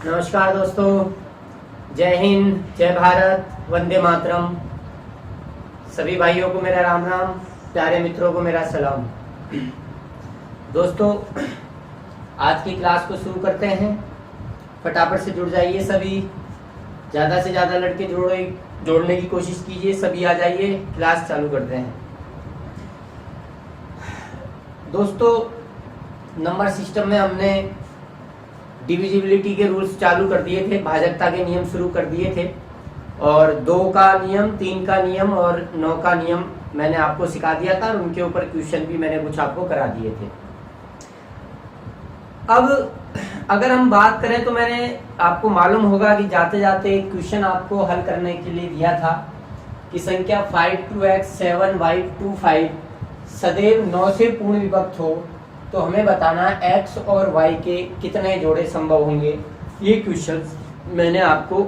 नमस्कार दोस्तों, जय हिंद, जय भारत, वंदे मातरम। सभी भाइयों को मेरा राम राम, प्यारे मित्रों को मेरा सलाम। दोस्तों, आज की क्लास को शुरू करते हैं। फटाफट से जुड़ जाइए सभी, ज़्यादा से ज़्यादा लड़के जोड़ने की कोशिश कीजिए। सभी आ जाइए, क्लास चालू करते हैं। दोस्तों, नंबर सिस्टम में हमने डिविजिबिलिटी के रूल्स चालू कर दिए थे, भाजकता के नियम शुरू कर दिए थे, और 2 का नियम, 3 का नियम और 9 का नियम मैंने आपको सिखा दिया था, और उनके ऊपर क्वेश्चन भी मैंने कुछ आपको करा दिए थे। अब अगर हम बात करें तो मैंने आपको मालूम होगा कि जाते जाते एक क्वेश्चन आपको हल करने के लिए दिया था कि संख्या 5 2x 7 y 2 5 सदैव 9 से पूर्ण विभक्त हो तो हमें बताना x और y के कितने जोड़े संभव होंगे। ये क्वेश्चन मैंने आपको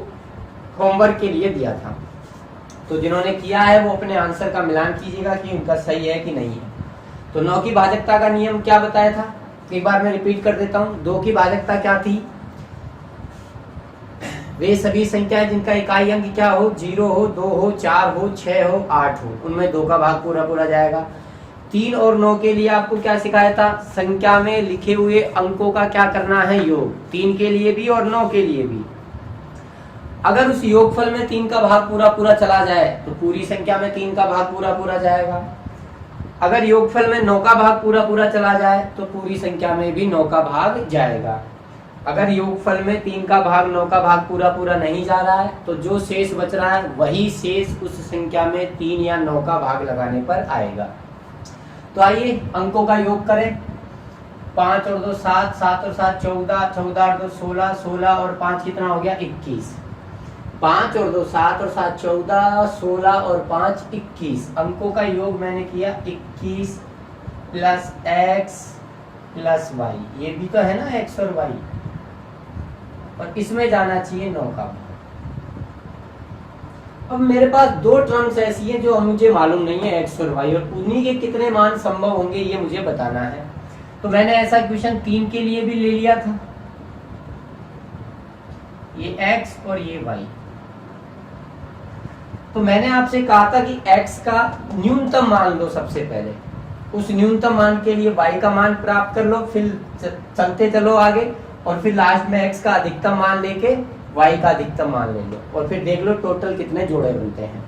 होमवर्क के लिए दिया था, तो जिन्होंने किया है वो अपने आंसर का मिलान कीजिएगा कि उनका सही है कि नहीं है। तो 9 की भाजकता का नियम क्या बताया था, एक बार मैं रिपीट कर देता हूँ। 2 की भाजकता क्या थी? वे सभी संख्याएं जिनका इकाई अंक क्या हो, 0 हो, 2 हो, 4 हो, 6 हो, 8 हो, उनमें 2 का भाग पूरा जाएगा। 3 और 9 के लिए आपको क्या सिखाया था? संख्या में लिखे हुए अंकों का क्या करना है, योग। 3 के लिए भी और 9 के लिए भी। अगर उस योगफल में 3 का भाग पूरा चला जाए तो पूरी संख्या में 3 का भाग पूरा जाएगा। अगर योगफल में 9 का भाग पूरा चला जाए तो पूरी संख्या में भी 9 का भाग जाएगा। अगर योगफल में 3 का भाग 9 का भाग पूरा नहीं जा रहा है तो जो शेष बच रहा है वही शेष उस संख्या में 3 या 9 का भाग लगाने पर आएगा। तो आइए अंकों का योग करें। 5 और 2 7, 7 और 7 14, 14 और 2 16, 16 और 5 कितना हो गया? 21। 5 और 2 7 और 7 14, 16 और 5 21। अंकों का योग मैंने किया 21 प्लस x प्लस y। ये भी तो है ना x और y, और इसमें जाना चाहिए 9 का। अब मेरे पास 2 टर्म्स ऐसी हैं जो मुझे मालूम नहीं है, x और y, और उन्हीं के कितने मान संभव होंगे ये मुझे बताना है। तो मैंने ऐसा क्वेश्चन 3 के लिए भी ले लिया था, ये x और ये y। तो मैंने आपसे कहा था कि x का न्यूनतम मान लो सबसे पहले, उस न्यूनतम मान के लिए y का मान प्राप्त कर लो, फिर चलते चलो आगे, और फिर लास्ट में x का अधिकतम मान लेके y का अधिकतम मान ले लो, और फिर देख लो टोटल कितने जोड़े बनते हैं।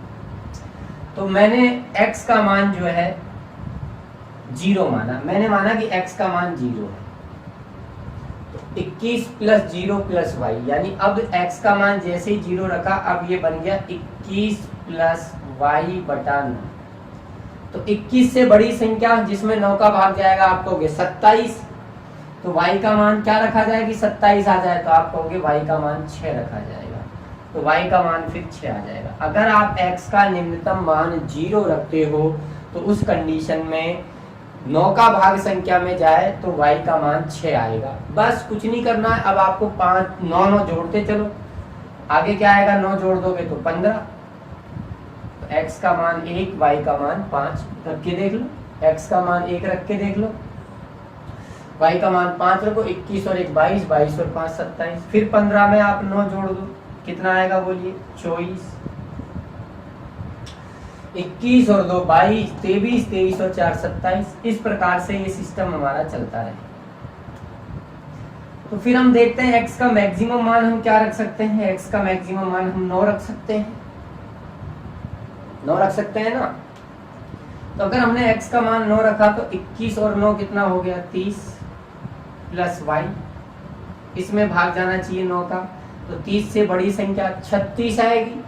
तो मैंने x का मान जो है 0 माना, मैंने माना कि x का मान 0 है। तो 21 प्लस 0 प्लस y, यानी अब x का मान जैसे ही 0 रखा, अब ये बन गया 21 प्लस y बटा 9। तो 21 से बड़ी संख्या जिसमें 9 का भाग जाएगा आप कहोगे 27, तो y का मान क्या रखा जाएगी? 27 आ जाए तो आप कहोगे y का मान 6 रखा जाएगा, तो y का मान फिर 6 आ जाएगा। अगर आप x का निम्नतम मान 0 रखते हो तो उस कंडीशन में 9 का भाग संख्या में जाए तो y का मान 6 आएगा। बस कुछ नहीं करना है, अब आपको 5 9 जोड़ते चलो, आगे क्या आएगा? 9 जोड़ दोगे तो 15, तो x का मान 1, y का मान 5 रख के देख लो, x का मान 1 रख के देख लो, y का मान 5 रखो, 21 और 1 22, 22 और 5 27, फिर 15 में आप 9 जोड़ दो, कितना आएगा बोलिए? 24। 21 और 2 22, 23, 23 और 4 27। इस प्रकार से ये सिस्टम हमारा चलता है। तो फिर हम देखते हैं x का मैक्सिमम मान हम क्या रख सकते हैं। x का मैक्सिमम मान हम 9 रख सकते हैं, 9 रख सकते हैं ना। तो अगर हमने x का मान 9 रखा तो 21 और 9 कितना हो गया? 30 प्लस y, इसमें भाग जाना चाहिए 9 का, तो 30 से बड़ी संख्या 36 आएगी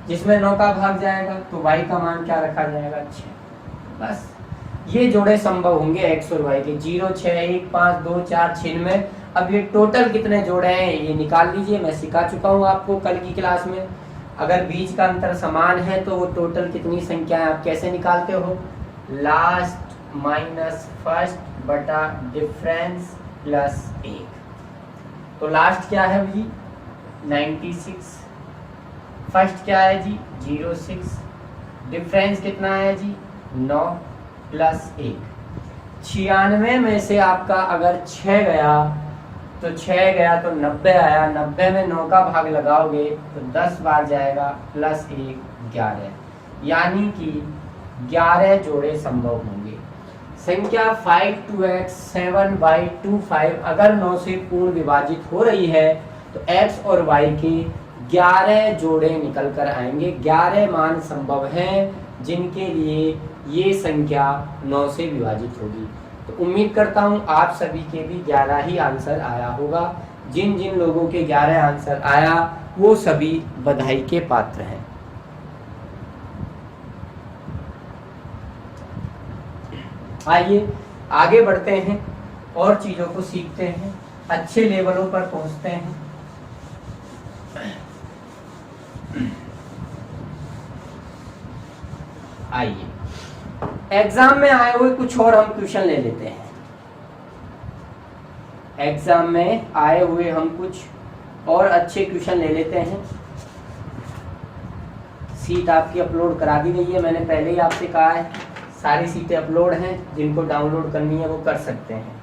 जिसमें 9 का भाग जाएगा, तो y का मान क्या रखा जाएगा? 6। बस ये जोड़े संभव होंगे x और y के, 0 6 1 5 2 4 6 में। अब ये टोटल कितने जोड़े हैं ये निकाल लीजिए, मैं सिखा चुका हूँ आपको कल की क्लास में। अगर बीच का अंतर समान है तो वो टोटल कितनी संख्या है आप कैसे निकालते हो? लास्ट माइनस फर्स्ट बटा डिफरेंस प्लस 1। तो लास्ट क्या है जी? 96। फर्स्ट क्या है जी? 06। डिफरेंस कितना है जी? 9 प्लस 1। 96 में से आपका अगर 6 गया तो 6 गया तो 90 आया, 90 में 9 का भाग लगाओगे तो 10 बार जाएगा, प्लस 1 11, यानी कि 11 जोड़े संभव होंगे। संख्या 5 2x 7y25 अगर 9 से पूर्ण विभाजित हो रही है तो x और y के 11 जोड़े निकल कर आएंगे। 11 मान संभव हैं जिनके लिए ये संख्या 9 से विभाजित होगी। तो उम्मीद करता हूँ आप सभी के भी 11 ही आंसर आया होगा। जिन जिन लोगों के 11 आंसर आया वो सभी बधाई के पात्र हैं। आइए आगे बढ़ते हैं और चीज़ों को सीखते हैं, अच्छे लेवलों पर पहुंचते हैं। आइए एग्जाम में आए हुए कुछ और हम क्वेश्चन ले लेते हैं। एग्जाम में आए हुए हम कुछ और अच्छे क्वेश्चन ले लेते हैं। सीट आपकी अपलोड करा दी गई है, मैंने पहले ही आपसे कहा है सारी सीटें अपलोड हैं, जिनको डाउनलोड करनी है वो कर सकते हैं।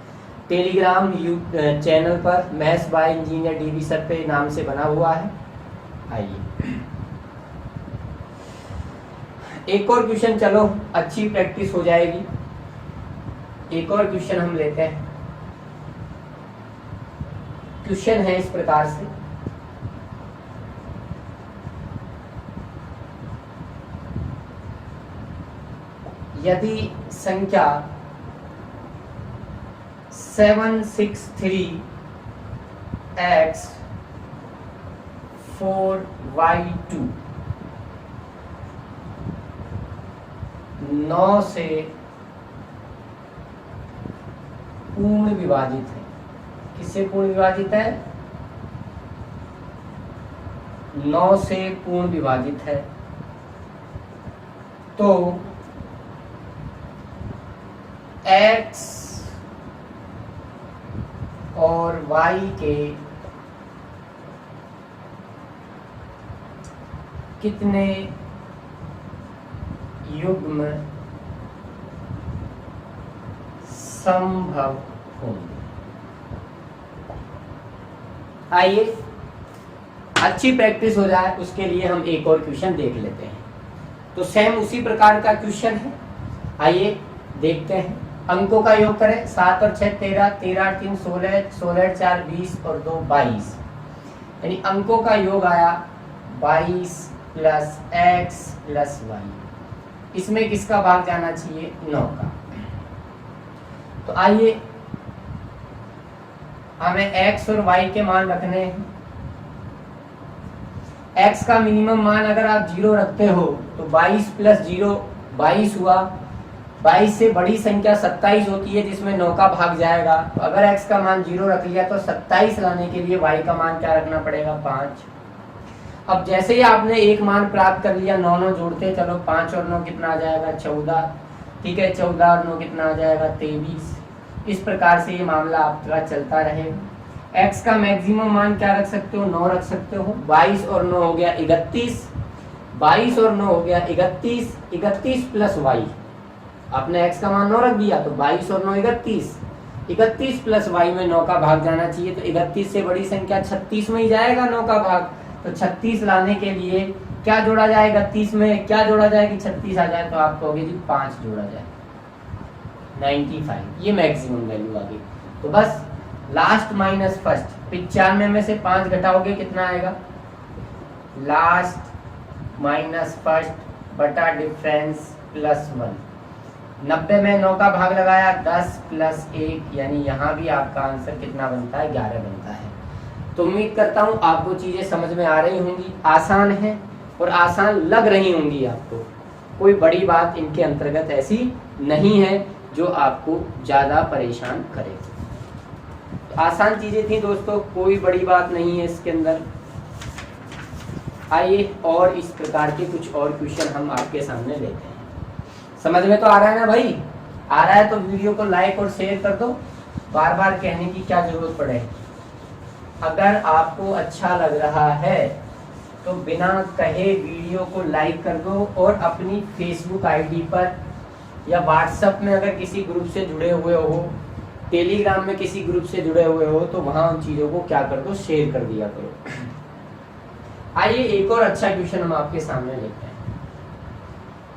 टेलीग्राम चैनल पर maths by engineer DV sir पे नाम से बना हुआ है। आइए एक और क्वेश्चन, चलो अच्छी प्रैक्टिस हो जाएगी। एक और क्वेश्चन हम लेते हैं। क्वेश्चन है इस प्रकार से, यदि संख्या 763x 4y2 9 से पूर्ण विभाजित है। किससे पूर्ण विभाजित है? 9 से पूर्ण विभाजित है, तो x और y के कितने युग्म संभव होंगे? आइए अच्छी प्रैक्टिस हो जाए उसके लिए हम एक और क्वेश्चन देख लेते हैं। तो सेम उसी प्रकार का क्वेश्चन है, आइए देखते हैं। अंकों का योग करें, 7 और 6 13, 13 और 3 16, 16 और 4 20 और 2 22, यानी अंकों का योग आया 22 प्लस x प्लस y। इसमें किसका भाग जाना चाहिए? 9 का। तो आइए हमें x और y के मान रखने हैं। x का मिनिमम मान अगर आप 0 रखते हो तो 22 प्लस 0 22 हुआ। 22 से बड़ी संख्या 27 होती है जिसमें 9 का भाग जाएगा। तो अगर x का मान 0 रख लिया तो 27 लाने के लिए y का मान क्या रखना पड़ेगा? 5। अब जैसे ही आपने एक मान प्राप्त कर लिया, 9 9 जोड़ते चलो, 5 और 9 कितना आ जाएगा? 14। ठीक है, 14 और 9 कितना आ जाएगा? 23। इस प्रकार से ये मामला आपका चलता रहेगा। x का मैक्सिमम मान क्या रख सकते हो? 9 रख सकते हो। 22 और 9 हो गया 31, 22 और 9 हो गया 31, 31 प्लस y। आपने x का मान 9 रख दिया तो 22 और 9 31, 31 प्लस y में 9 का भाग जाना चाहिए। तो 31 से बड़ी संख्या 36 में ही जाएगा 9 का भाग। तो 36 लाने के लिए क्या जोड़ा जाए? 31 में क्या जोड़ा जाए कि 36 आ जाए? तो आप कहोगे जी 5 जोड़ा जाए, 95। ये मैक्सिमम वैल्यू आ गई। तो बस लास्ट माइनस फर्स्ट, 95 में से 5 घटाओगे कितना आएगा? लास्ट माइनस फर्स्ट बटा डिफरेंस प्लस 1। 90 में 9 का भाग लगाया, 10 प्लस 1, यानी यहाँ भी आपका आंसर कितना बनता है? 11 बनता है। तो उम्मीद करता हूँ आपको चीज़ें समझ में आ रही होंगी, आसान है और आसान लग रही होंगी आपको। कोई बड़ी बात इनके अंतर्गत ऐसी नहीं है जो आपको ज़्यादा परेशान करे। तो आसान चीज़ें थी दोस्तों, कोई बड़ी बात नहीं है इसके अंदर। आइए और इस प्रकार के कुछ और क्वेश्चन हम आपके सामने लेते हैं। समझ में तो आ रहा है ना भाई? आ रहा है तो वीडियो को लाइक और शेयर कर दो, बार बार कहने की क्या जरूरत पड़े। अगर आपको अच्छा लग रहा है तो बिना कहे वीडियो को लाइक कर दो और अपनी फेसबुक आईडी पर या व्हाट्सएप में अगर किसी ग्रुप से जुड़े हुए हो, टेलीग्राम में किसी ग्रुप से जुड़े हुए हो तो वहां उन चीजों को क्या कर दो, शेयर कर दिया करो। आइए एक और अच्छा क्वेश्चन हम आपके सामने लेते हैं।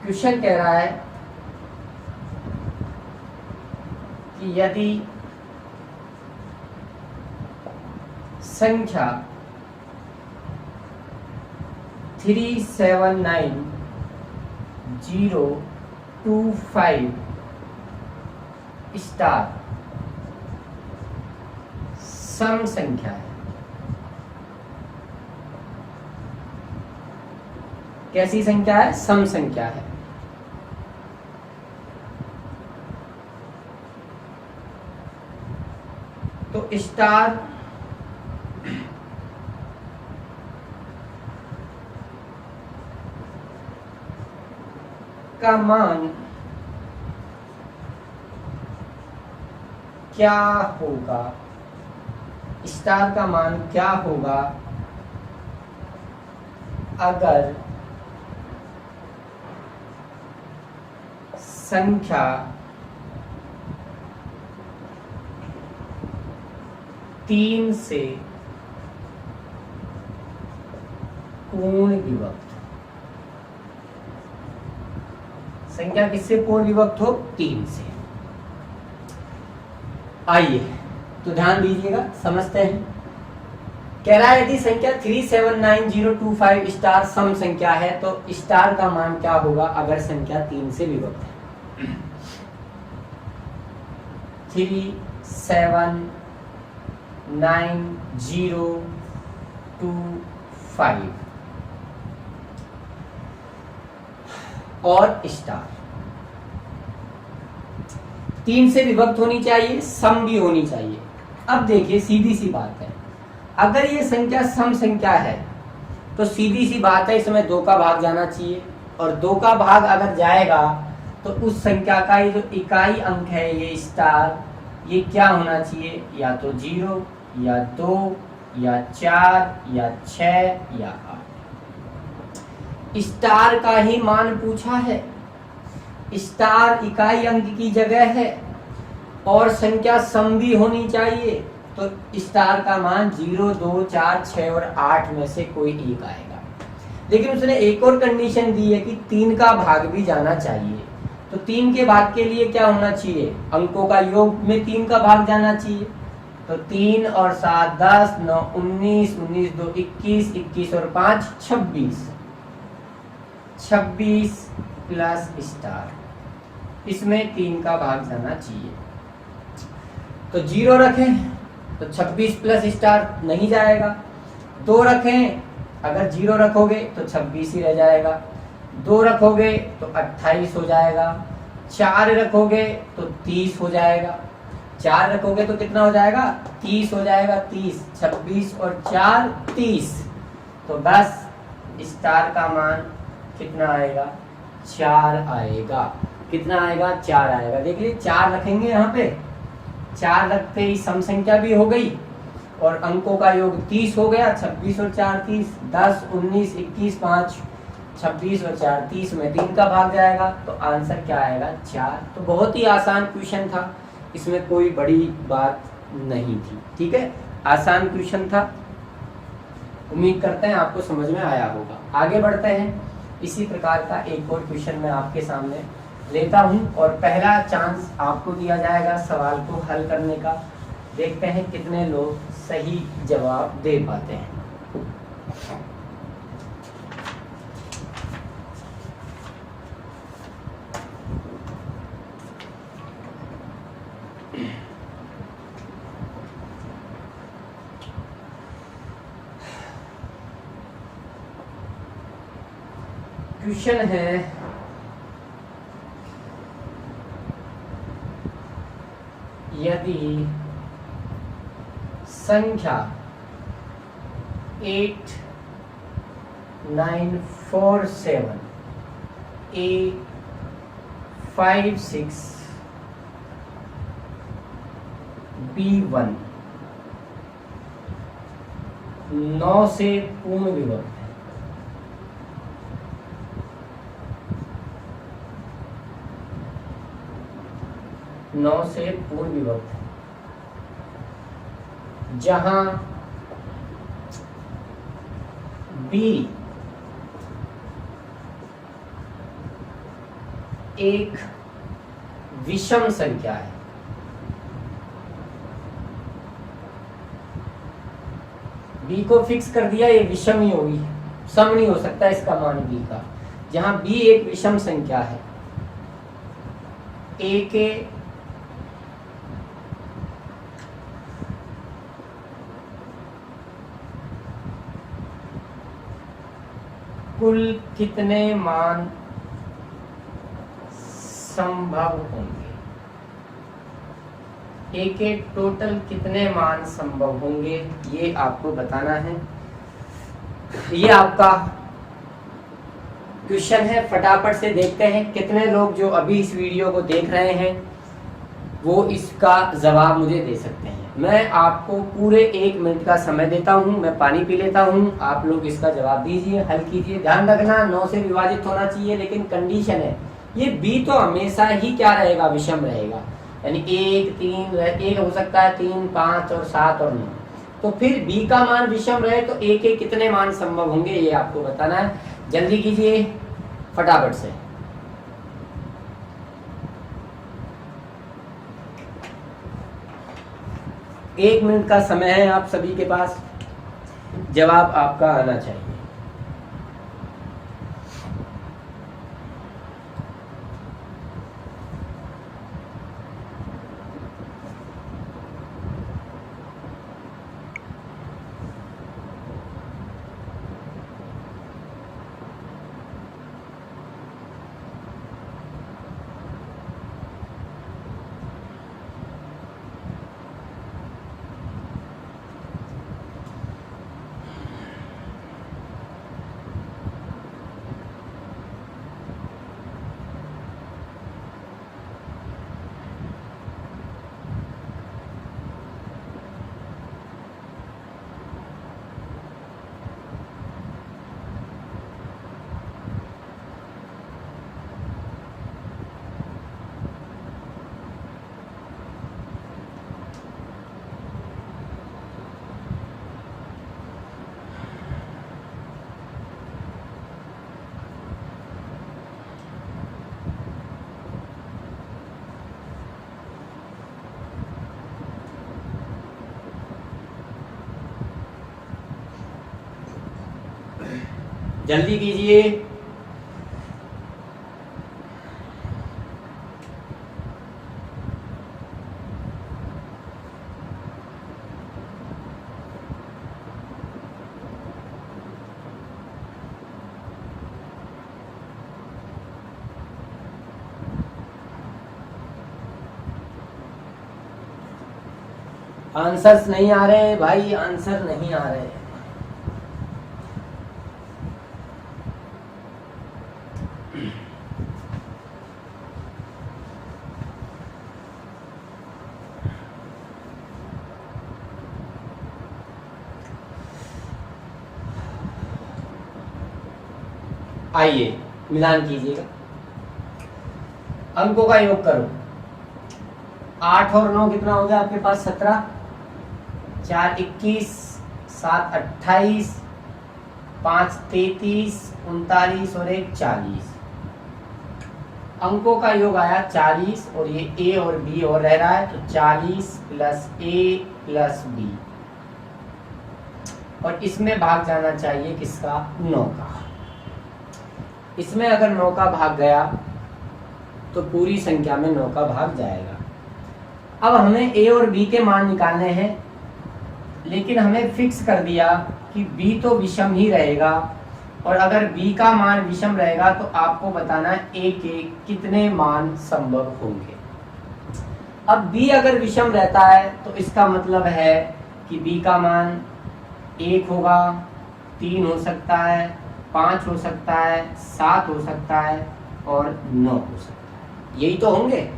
क्वेश्चन कह रहा है कि यदि संख्या 379025 स्टार सम संख्या है। कैसी संख्या है? सम संख्या है। तो स्टार का मान क्या होगा? स्टार का मान क्या होगा अगर संख्या तीन से पूर्ण विभक्त? संख्या किससे पूर्ण विभक्त हो? तीन से। आइए तो ध्यान दीजिएगा, समझते हैं। कह रहा है यदि संख्या 379025 स्टार सम संख्या है तो स्टार का मान क्या होगा अगर संख्या तीन से विभक्त है। 379025 और स्टार तीन से विभक्त होनी चाहिए, सम भी होनी चाहिए। अब देखिए सीधी सी बात है, अगर ये संख्या सम संख्या है तो सीधी सी बात है इसमें दो का भाग जाना चाहिए, और दो का भाग अगर जाएगा तो उस संख्या का ये जो इकाई अंक है ये स्टार, ये क्या होना चाहिए? या तो 0 या 2 या 4 या 6 या 8। स्टार का ही मान पूछा है, स्टार इकाई अंक की जगह है और संख्या सम भी होनी चाहिए, तो स्टार का मान 0, 2, 4, 6 और 8 में से कोई एक आएगा। लेकिन उसने एक और कंडीशन दी है कि 3 का भाग भी जाना चाहिए। तो 3 के भाग के लिए क्या होना चाहिए? अंकों का योग में 3 का भाग जाना चाहिए। तो 3 और 7 10, 9 19, 19 2 21, 21 और 5 26, 26 प्लस स्टार, इसमें 3 का भाग जाना चाहिए। तो 0 रखें तो 26 प्लस स्टार नहीं जाएगा, 2 रखें, अगर 0 रखोगे तो 26 ही रह जाएगा, 2 रखोगे तो 28 हो जाएगा, 4 रखोगे तो 30 हो जाएगा, 4 रखोगे तो कितना हो जाएगा? 30 हो जाएगा, 30, 26 और 4 30। तो बस स्टार का मान कितना आएगा? 4 आएगा। कितना आएगा? 4 आएगा। देख लीजिए 4 रखेंगे यहाँ पे, 4 रखते ही सम संख्या भी हो गई और अंकों का योग 30 हो गया। 26 और 4 30, 10 19 21 5 26 और 4 30 में 3 का भाग जाएगा, तो आंसर क्या आएगा? 4। तो बहुत ही आसान क्वेश्चन था, इसमें कोई बड़ी बात नहीं थी। ठीक है, आसान क्वेश्चन था। उम्मीद करते हैं आपको समझ में आया होगा। आगे बढ़ते हैं, इसी प्रकार का एक और क्वेश्चन मैं आपके सामने लेता हूं और पहला चांस आपको दिया जाएगा सवाल को हल करने का। देखते हैं कितने लोग सही जवाब दे पाते हैं। क्वेश्चन है यदि संख्या 8947 A56 B1 9 से पूर्ण विभक्त है, 9 से पूर्ण विभक्त है, जहां B एक विषम संख्या है, B को फिक्स कर दिया, ये विषम ही होगी, सम नहीं हो सकता इसका मान B का। जहां B एक विषम संख्या है, A के कुल कितने मान संभव होंगे, A के टोटल कितने मान संभव होंगे, ये आपको बताना है। ये आपका क्वेश्चन है, फटाफट से देखते हैं कितने लोग जो अभी इस वीडियो को देख रहे हैं वो इसका जवाब मुझे दे सकते हैं। मैं आपको पूरे 1 मिनट का समय देता हूं, मैं पानी पी लेता हूं, आप लोग इसका जवाब दीजिए, हल कीजिए। ध्यान रखना 9 से विभाजित होना चाहिए, लेकिन कंडीशन है ये B तो हमेशा ही क्या रहेगा, विषम रहेगा, यानी 1 3 1 हो सकता है, 3 5 और 7 और 9। तो फिर B का मान विषम रहे तो A के कितने मान संभव होंगे ये आपको बताना है। जल्दी कीजिए फटाफट से। एक मिनट का समय है आप सभी के पास, जवाब आपका आना चाहिए। जल्दी कीजिए। आंसर्स नहीं आ रहे भाई, आंसर नहीं आ रहे। आइए मिलान कीजिएगा, अंकों का योग करो। 8 और 9 कितना हो गया आपके पास, 17, 4 21, 7 28, 5 33, 39 और 1 40। अंकों का योग आया 40 और ये A और B और रह रहा है, तो 40 प्लस A प्लस B, और इसमें भाग जाना चाहिए किसका, 9 का। इसमें अगर 9 का भाग गया तो पूरी संख्या में 9 का भाग जाएगा। अब हमें A और B के मान निकालने हैं, लेकिन हमें फिक्स कर दिया कि B तो विषम ही रहेगा, और अगर B का मान विषम रहेगा तो आपको बताना है A के कितने मान संभव होंगे। अब B अगर विषम रहता है तो इसका मतलब है कि B का मान 1 होगा, 3 हो सकता है, 5 हो सकता है, 7 हो सकता है और 9 हो सकता है, यही तो होंगे।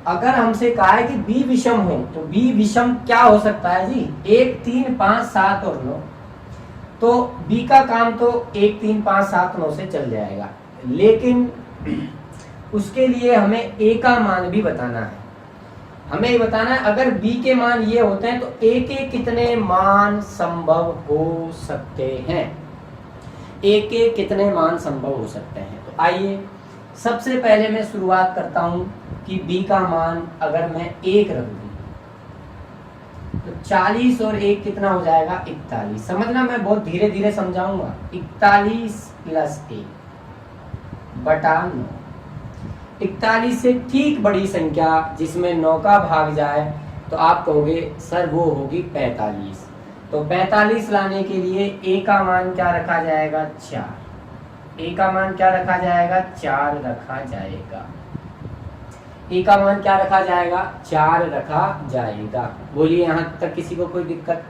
अगर हमसे कहा है कि B विषम हो तो B विषम क्या हो सकता है जी, 1 3 5 7 और 9, तो B का काम तो 1 3 5 7 9 से चल जाएगा, लेकिन उसके लिए हमें A का मान भी बताना है। हमें ये बताना है अगर b के मान ये होते हैं तो a के कितने मान संभव हो सकते हैं, a के कितने मान संभव हो सकते हैं। तो आइए सबसे पहले मैं शुरुआत करता हूं कि b का मान अगर मैं 1 रख दूं तो 40 और 1 कितना हो जाएगा 41। समझना, मैं बहुत धीरे धीरे समझाऊंगा। 41 प्लस 1 बटा 9। 41 से ठीक बड़ी संख्या जिसमें 9 का भाग जाए तो आप कहोगे सर वो होगी 45। तो 45 लाने के लिए a का मान क्या रखा जाएगा 4। a का मान क्या रखा जाएगा 4 रखा जाएगा। a का मान क्या रखा जाएगा 4 रखा जाएगा। बोलिए यहाँ तक किसी को कोई दिक्कत?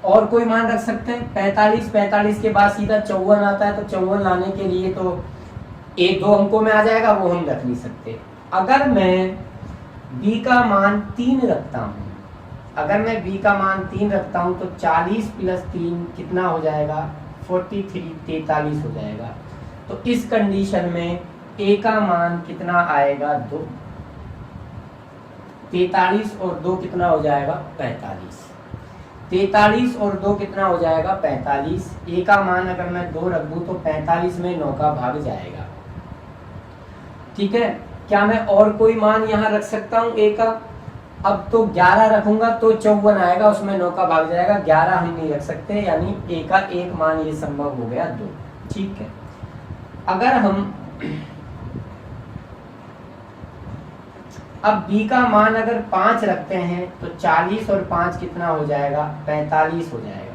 और कोई मान रख सकते हैं? 45 के बाद सीधा 54 आता है, तो 54 लाने के लिए तो एक 2 अंकों में आ जाएगा, वो हम रख नहीं सकते। अगर मैं b का मान 3 रखता हूँ, अगर मैं b का मान 3 रखता हूँ तो 40 प्लस 3 कितना हो जाएगा 43 हो जाएगा। तो इस कंडीशन में a का मान कितना आएगा 2। 43 और 2 कितना हो जाएगा 45। 43 और 2 कितना हो जाएगा 45। a का मान अगर मैं 2 रख दूं तो 45 में 9 का भाग जाएगा। ठीक है, क्या मैं और कोई मान यहाँ रख सकता हूँ a का? अब तो 11 रखूंगा तो 54 आएगा, उसमें 9 का भाग जाएगा। 11 हम नहीं रख सकते, यानी a का एक मान ये संभव हो गया 2। ठीक है, अगर हम अब b का मान अगर 5 रखते हैं तो 40 और 5 कितना हो जाएगा 45 हो जाएगा।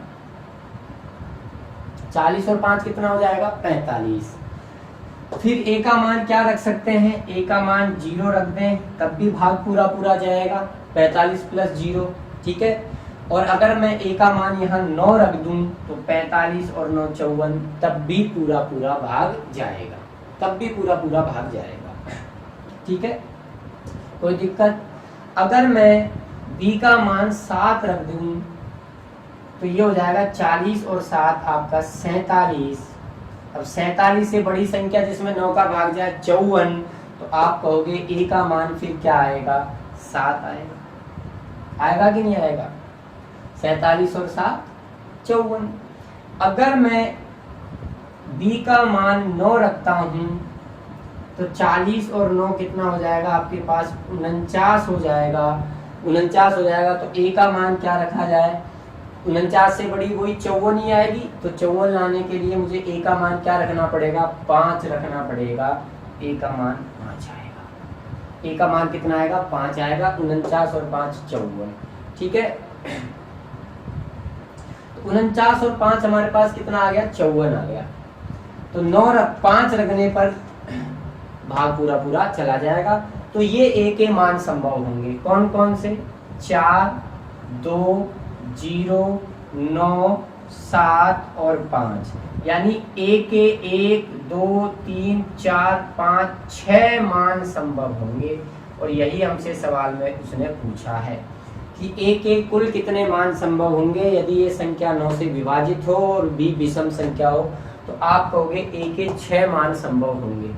40 और 5 कितना हो जाएगा 45। फिर a का मान क्या रख सकते हैं? a का मान 0 रख दें तब भी भाग पूरा पूरा जाएगा, 45 प्लस 0। ठीक है, और अगर मैं a का मान यहाँ 9 रख दूं तो 45 और 9 54, तब भी पूरा पूरा भाग जाएगा, तब भी पूरा पूरा भाग जाएगा। ठीक है, कोई दिक्कत? अगर मैं b का मान 7 रख दूं तो ये हो जाएगा 40 और 7 आपका 47। अब 47 से बड़ी संख्या जिसमें 9 का भाग जाए 54, तो आप कहोगे a का मान फिर क्या आएगा 7 आएगा। आएगा कि नहीं आएगा? 47 और 7 54। अगर मैं b का मान 9 रखता हूं तो 40 और 9 कितना हो जाएगा आपके पास 49 हो जाएगा। 49 हो जाएगा तो a का मान क्या रखा जाए? 49 से बड़ी वही 54 ही आएगी, तो 54 लाने के लिए मुझे a का मान क्या रखना पड़ेगा 5 रखना पड़ेगा। a का मान 5 आएगा। a का मान कितना आएगा 5 आएगा। 49 और 5 54। ठीक है, तो 49 और 5 हमारे पास कितना आ गया 54 आ गया। तो 5 रखने पर भाग पूरा पूरा चला जाएगा। तो ये a के मान संभव होंगे। कौन कौन से? 4 2 0 9 7 और 5, यानी a के 1 2 3 4 5 6 मान संभव होंगे। और यही हमसे सवाल में उसने पूछा है कि a के कुल कितने मान संभव होंगे यदि ये संख्या 9 से विभाजित हो और b विषम संख्या हो। तो आप कहोगे a के 6 मान संभव होंगे।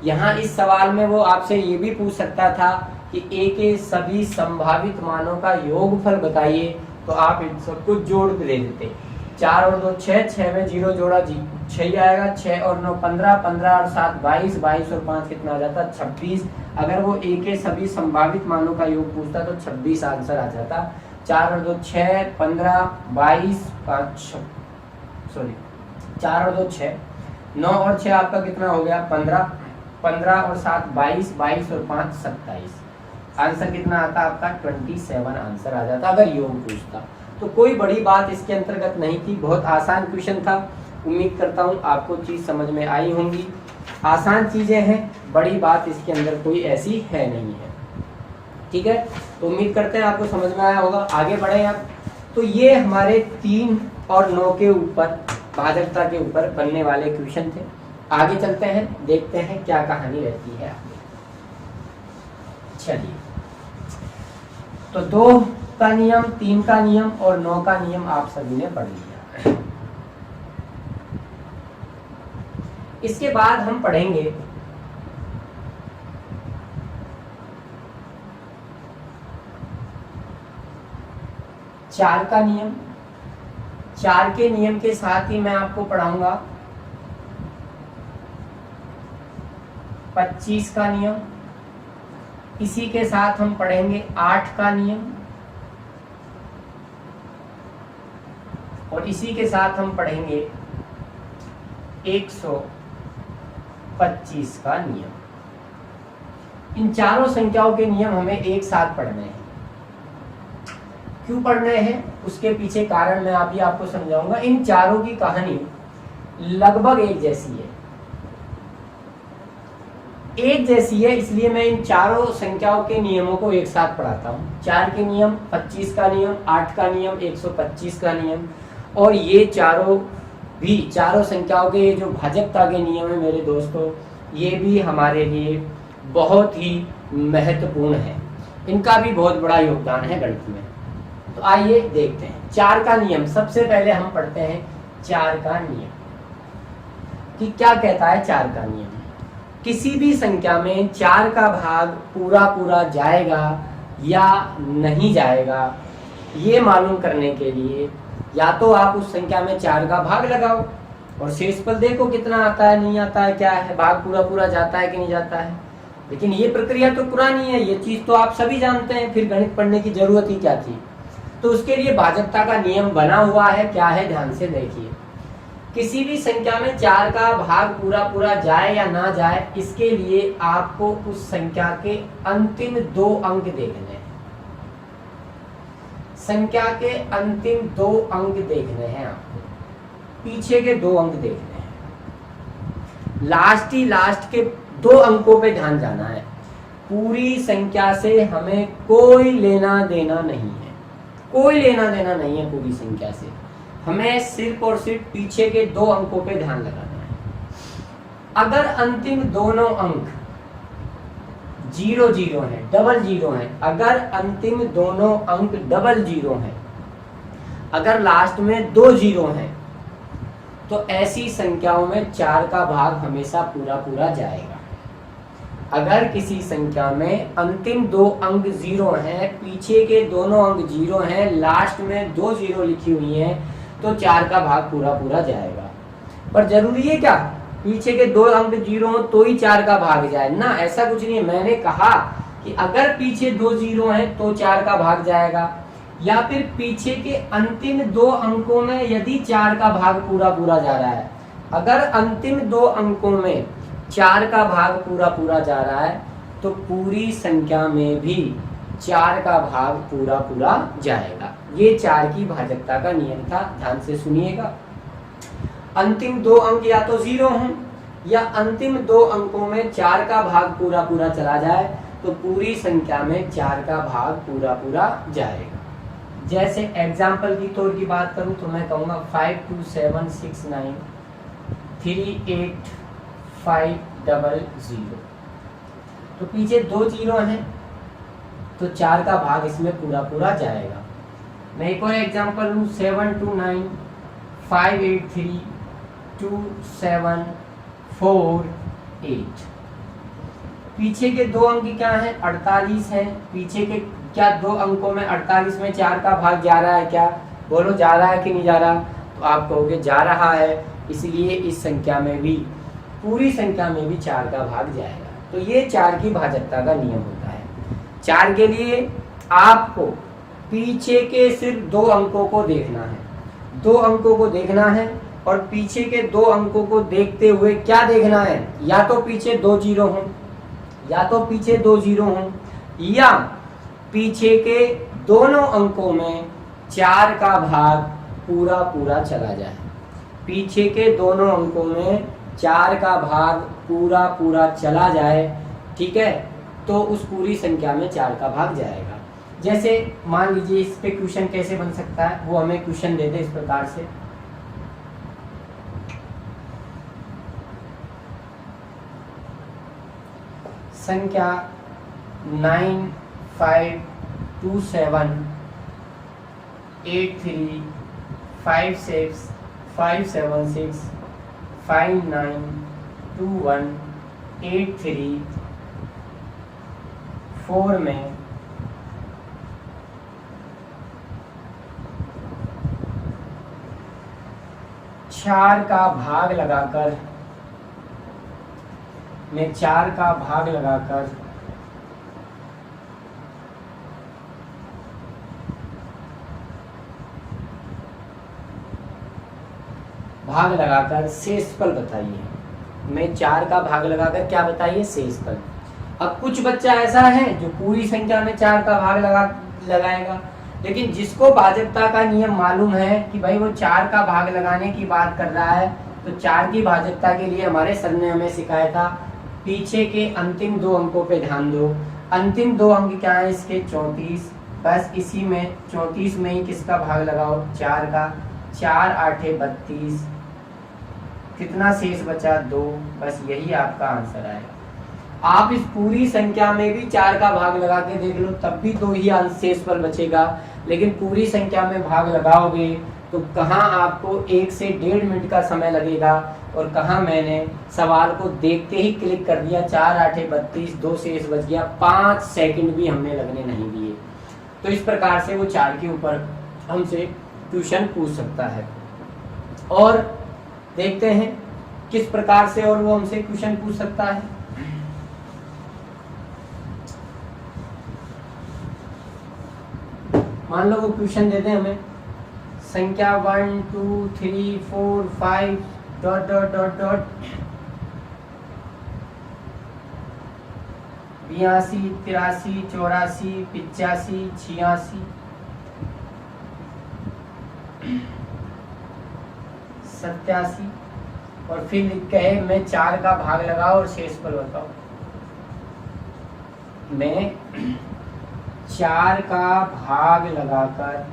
यहाँ इस सवाल में वो आपसे ये भी पूछ सकता था कि a के सभी संभावित मानों का योगफल बताइए, तो आप इन सबको जोड़ दे देते। 4 और 2 6, 6 में 0 जोड़ा 6 ही आएगा। 6 और 9 15, 15 और 7 22, 22 और 5 कितना आ जाता 26। अगर वो a के सभी संभावित मानों का योग पूछता तो 26 आंसर आ जाता। 4 और 2 6, 15 22 5 सॉरी 4 और 2 6, 9 और 6 आपका कितना हो गया 15, 15 और 7 22, 22 और 5 27। आंसर कितना आता आपका 27 आंसर आ जाता अगर योग पूछता। तो कोई बड़ी बात इसके अंतर्गत नहीं थी, बहुत आसान क्वेश्चन था। उम्मीद करता हूँ आपको चीज समझ में आई होंगी। आसान चीजें हैं, बड़ी बात इसके अंदर कोई ऐसी है नहीं है। ठीक है, तो उम्मीद करते हैं आपको समझ में आया होगा। आगे बढ़े अब। तो ये हमारे 3 और 9 के ऊपर भाजकता के ऊपर बनने वाले क्वेश्चन थे। आगे चलते हैं, देखते हैं क्या कहानी रहती है। चलिए, तो 2 का नियम, 3 का नियम और 9 का नियम आप सभी ने पढ़ लिया। इसके बाद हम पढ़ेंगे 4 का नियम, 4 के नियम के साथ ही मैं आपको पढ़ाऊंगा 25 का नियम, इसी के साथ हम पढ़ेंगे 8 का नियम, और इसी के साथ हम पढ़ेंगे 125 का नियम। इन चारों संख्याओं के नियम हमें एक साथ पढ़ने हैं। क्यों पढ़ने हैं उसके पीछे कारण मैं अभी आपको समझाऊंगा। इन चारों की कहानी लगभग एक जैसी है, एक जैसी है, इसलिए मैं इन चारों संख्याओं के नियमों को एक साथ पढ़ाता हूँ। 4 के नियम, 25 का नियम, 8 का नियम, 125 का नियम, और ये चारों संख्याओं के ये जो भाजकता के नियम है मेरे दोस्तों, ये भी हमारे लिए बहुत ही महत्वपूर्ण है। इनका भी बहुत बड़ा योगदान है गणित में। तो आइए देखते हैं 4 का नियम। सबसे पहले हम पढ़ते हैं 4 का नियम कि क्या कहता है 4 का नियम। किसी भी संख्या में 4 का भाग पूरा पूरा जाएगा या नहीं जाएगा, ये मालूम करने के लिए या तो आप उस संख्या में 4 का भाग लगाओ और शेषफल देखो कितना आता है, नहीं आता है, क्या है, भाग पूरा पूरा जाता है कि नहीं जाता है। लेकिन ये प्रक्रिया तो पुरानी है, ये चीज तो आप सभी जानते हैं, फिर गणित पढ़ने की जरूरत ही क्या थी। तो उसके लिए भाजकता का नियम बना हुआ है। क्या है, ध्यान से देखिए। किसी भी संख्या में 4 का भाग पूरा पूरा जाए या ना जाए, इसके लिए आपको उस संख्या के अंतिम 2 अंक देखने हैं। संख्या के अंतिम 2 अंक देखने हैं आपको, पीछे के 2 अंक देखने हैं, लास्ट के 2 अंकों पे ध्यान जाना है। पूरी संख्या से हमें कोई लेना देना नहीं है, कोई लेना देना नहीं है पूरी संख्या से। हमें सिर्फ और सिर्फ पीछे के 2 अंकों पे ध्यान लगाना है। अगर अंतिम दोनों अंक 0 0 है, डबल 0 है, अगर अंतिम दोनों अंक डबल 0 है, अगर लास्ट में 2 0 है, तो ऐसी संख्याओं में 4 का भाग हमेशा पूरा पूरा जाएगा। अगर किसी संख्या में अंतिम 2 अंक 0 हैं, पीछे के दोनों अंक 0 हैं, लास्ट में 2 0 लिखी हुई हैं, तो 4 का भाग पूरा पूरा जाएगा। पर जरूरी है क्या पीछे के 2 अंक 0 हो तो ही 4 का भाग जाए ना? ऐसा कुछ नहीं है। मैंने कहा कि अगर पीछे 2 0 हैं तो 4 का भाग जाएगा, या फिर पीछे के अंतिम 2 अंकों में यदि 4 का भाग पूरा पूरा जा रहा है, अगर अंतिम 2 अंकों में 4 का भाग पूरा पूरा जा रहा है, तो पूरी संख्या में भी 4 का भाग पूरा पूरा जाएगा। ये 4 की भाजकता का नियम था, ध्यान से सुनिएगा। अंतिम 2 अंक या तो 0 हों या अंतिम 2 अंकों में 4 का भाग पूरा पूरा चला जाए, तो पूरी संख्या में 4 का भाग पूरा पूरा जाएगा। जैसे एग्जाम्पल की तौर की बात करूं तो मैं कहूँगा 5 2 7 6 9 3 8 5 0 0। तो पीछे 2 0 हैं, तो 4 का भाग इसमें पूरा पूरा जाएगा। मैं एक और एग्जाम्पल लूँ 7 2 9 5 8 3 2 7 4 8। पीछे के 2 अंक क्या हैं? 48 हैं। पीछे के क्या 2 अंकों में 48 में 4 का भाग जा रहा है क्या? बोलो, जा रहा है कि नहीं जा रहा? तो आप कहोगे जा रहा है, इसलिए इस संख्या में भी, पूरी संख्या में भी 4 का भाग जाएगा। तो ये 4 की भाजकता का नियम होता है। 4 के लिए आपको पीछे के सिर्फ 2 अंकों को देखना है, 2 अंकों को देखना है, और पीछे के 2 अंकों को देखते हुए क्या देखना है? या तो पीछे 2 0 हों, या तो पीछे 2 0 हों, या पीछे के दोनों अंकों में 4 का भाग पूरा पूरा चला जाए। पीछे के दोनों अंकों में 4 का भाग पूरा पूरा चला जाए, ठीक है, तो उस पूरी संख्या में 4 का भाग जाएगा। जैसे मान लीजिए इस पे क्वेश्चन कैसे बन सकता है, वो हमें क्वेश्चन दे दे इस प्रकार से। संख्या 9 5 2 7 8 3 5 6 5 7 6 5 9 2 1 8 3 4 में 4 का भाग लगाकर मैं 4 का भाग लगाकर शेषफल बताइए। मैं 4 का भाग लगाकर क्या बताइए, शेषफल। अब कुछ बच्चा ऐसा है जो पूरी संख्या में 4 का भाग लगाएगा, लेकिन जिसको भाजकता का नियम मालूम है कि भाई वो 4 का भाग लगाने की बात कर रहा है, तो 4 की भाजकता के लिए हमारे सर ने हमें सिखाया था, पीछे के अंतिम 2 अंकों पे ध्यान दो। अंतिम 2 अंक क्या है इसके, 34। बस इसी में 34 में ही किसका भाग लगाओ, 4 का। 4 8 32, कितना शेष बचा, 2। बस यही आपका आंसर आएगा। आप इस पूरी संख्या में भी 4 का भाग लगा के देख लो, तब भी 2 ही शेषफल बचेगा। लेकिन पूरी संख्या में भाग लगाओगे तो कहाँ आपको 1 से 1.5 मिनट का समय लगेगा, और कहाँ मैंने सवाल को देखते ही क्लिक कर दिया, 4 8 32, 2 शेष बच गया, 5 सेकंड भी हमने लगने नहीं दिए। तो इस प्रकार से वो 4 के ऊपर हमसे क्वेश्चन पूछ सकता है। और देखते हैं किस प्रकार से और वो हमसे क्वेश्चन पूछ सकता है। मान लो वो क्वेश्चन देते हैं हमें, संख्या 1 2 3 4 5 ... 82 83 84 85 86 87, और फिर लिख के है मैं 4 का भाग लगाओ और शेषफल बताओ। मैं 4 का भाग लगाकर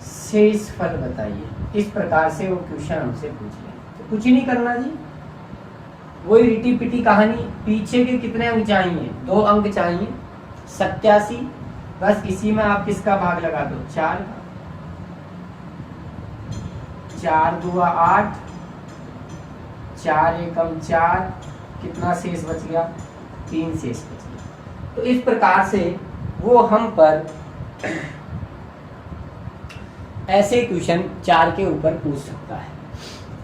शेषफल बताइए। इस प्रकार से वो क्वेश्चन हमसे पूछ रहे हैं, तो कुछ ही नहीं करना जी, वही रिटी पिटी कहानी। पीछे के कितने अंक चाहिए, 2 अंक चाहिए, 87। बस इसी में आप किसका भाग लगा दो, 4 का। 4 दूआ 8, 4 एकम 4, कितना शेष बच गया, 3 शेष बच गया। तो इस प्रकार से वो हम पर ऐसे क्वेश्चन 4 के ऊपर पूछ सकता है।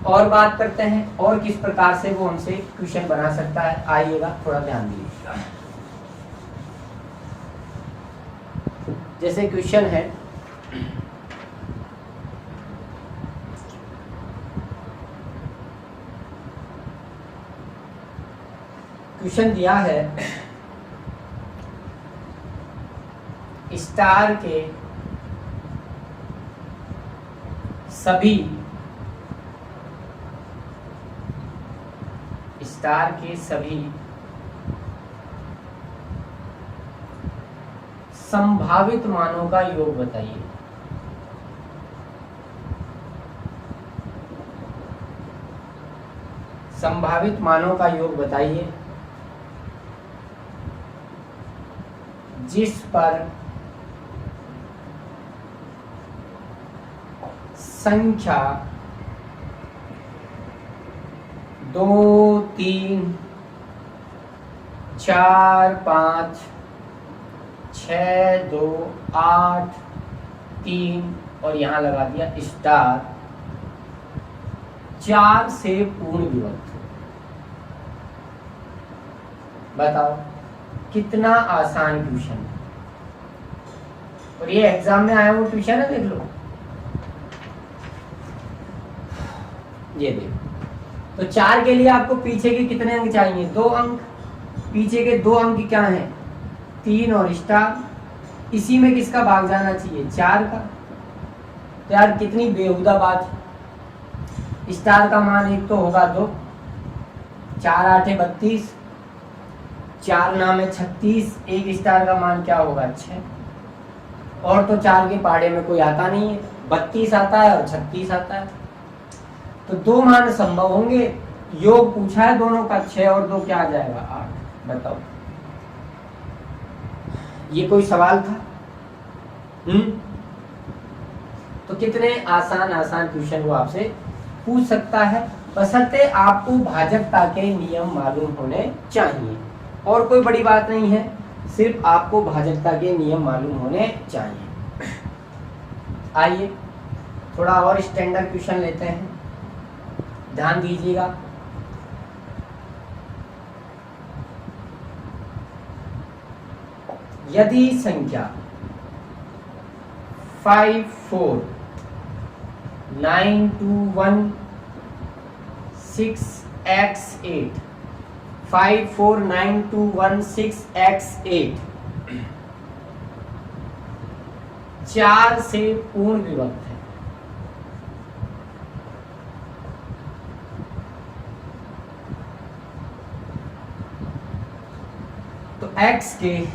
और बात करते हैं और किस प्रकार से वो हमसे क्वेश्चन बना सकता है। आइएगा, थोड़ा ध्यान दीजिएगा। जैसे क्वेश्चन है, क्वेश्चन दिया है स्टार के सभी संभावित मानों का योग बताइए। संभावित मानों का योग बताइए जिस पर संख्या 2 3 4 5 6 2 8 3 और यहाँ लगा दिया स्टार 4 से पूर्ण विभक्त। बताओ कितना आसान क्वेश्चन है, और ये एग्जाम में आया वो क्वेश्चन है, देख लो। ये देखो, तो 4 के लिए आपको पीछे के कितने अंक चाहिए, 2 अंक। पीछे के 2 अंक क्या हैं, 3 और स्टार। इसी में किसका भाग जाना चाहिए, 4 का। तो यार कितनी बेहुदा बात है। स्टार का मान एक तो होगा 2, 4 8 32, 4 नाम है 36, एक स्टार का मान क्या होगा, 6। और तो 4 के पहाड़े में कोई आता नहीं है, 32 आता है और 36 आता है। तो 2 मान संभव होंगे, योग पूछा है दोनों का, 6 और 2 क्या आ जाएगा, 8। बताओ ये कोई सवाल था? तो कितने आसान क्वेश्चन वो आपसे पूछ सकता है, बशर्ते आपको भाजकता के नियम मालूम होने चाहिए। और कोई बड़ी बात नहीं है। सिर्फ आपको भाजकता के नियम मालूम होने चाहिए। आइए थोड़ा और स्टैंडर्ड क्वेश्चन लेते हैं, ध्यान दीजिएगा। यदि संख्या 5492168 5492168 4 से पूर्ण विभक्त है, तो x के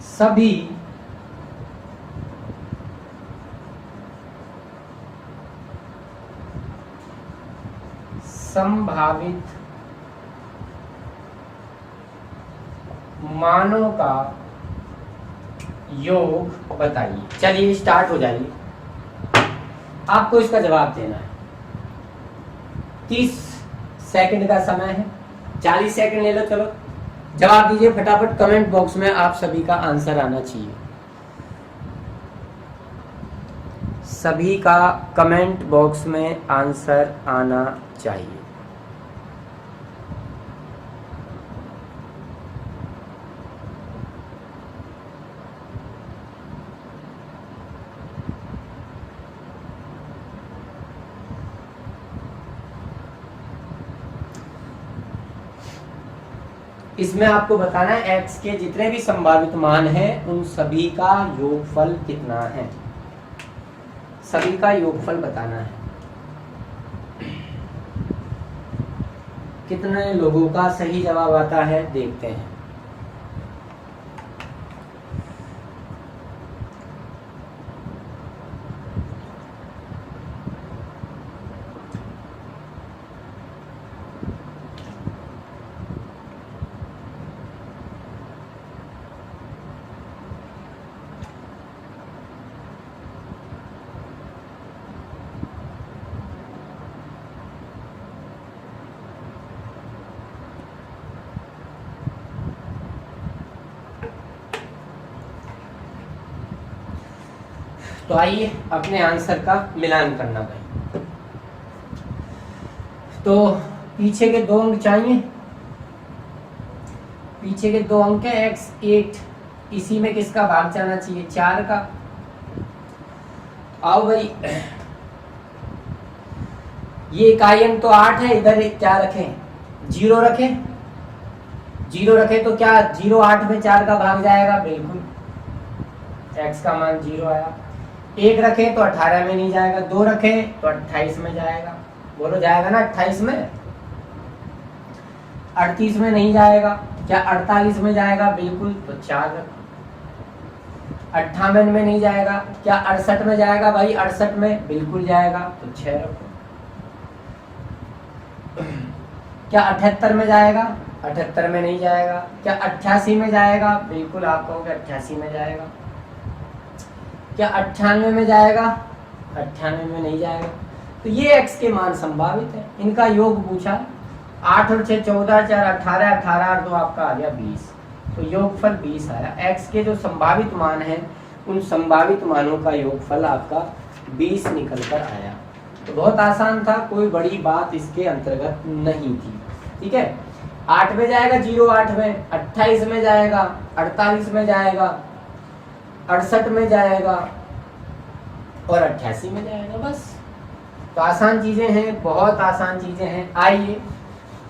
सभी संभावित मानों का योग बताइए। चलिए स्टार्ट हो जाइए, आपको इसका जवाब देना है। 30 सेकंड का समय है, 40 सेकंड ले लो, चलो जवाब दीजिए फटाफट। कमेंट बॉक्स में आप सभी का आंसर आना चाहिए, सभी का कमेंट बॉक्स में आंसर आना चाहिए। इसमें आपको बताना है x के जितने भी संभावित मान हैं उन सभी का योगफल कितना है, सभी का योगफल बताना है। कितने लोगों का सही जवाब आता है देखते हैं। तो आइए अपने आंसर का मिलान करना भाई। तो पीछे के 2 अंक चाहिए, पीछे के 2 अंक है x8, इसी में किसका भाग जाना चाहिए, 4 का। आओ भाई, ये इकाई अंक तो 8 है, इधर एक क्या रखें, 0 रखें। 0 रखें तो क्या 0 8 में 4 का भाग जाएगा, बिल्कुल x का मान 0 आया। 1 रखें तो 18 में नहीं जाएगा, 2 रखें तो 28 में जाएगा। बोलो जाएगा ना 28 में, 38 में नहीं जाएगा, क्या 48 में जाएगा, बिल्कुल, तो 4 रखो। 58 में नहीं जाएगा, क्या 68 में जाएगा भाई, 68 में बिल्कुल जाएगा, तो 6 रखो। क्या 78 में जाएगा, 78 में नहीं जाएगा, क्या 88 में जाएगा, बिल्कुल आप कहोगे 88 में जाएगा। क्या 98 में जाएगा, 98 में नहीं जाएगा। तो ये x के मान संभावित है, इनका योग पूछा, 8 और 6 14, 4 18, 18 और 2 आपका आ गया 20, तो योगफल 20 आया। x के जो संभावित मान हैं उन संभावित मानों का योगफल आपका 20 निकल कर आया। तो बहुत आसान था, कोई बड़ी बात इसके अंतर्गत नहीं थी, ठीक है। 8 में जाएगा 0 8 में, 28 में जाएगा, 48 में जाएगा, 68 में जाएगा और 88 में जाएगा, बस। तो आसान चीजें हैं, बहुत आसान चीजें हैं। आइए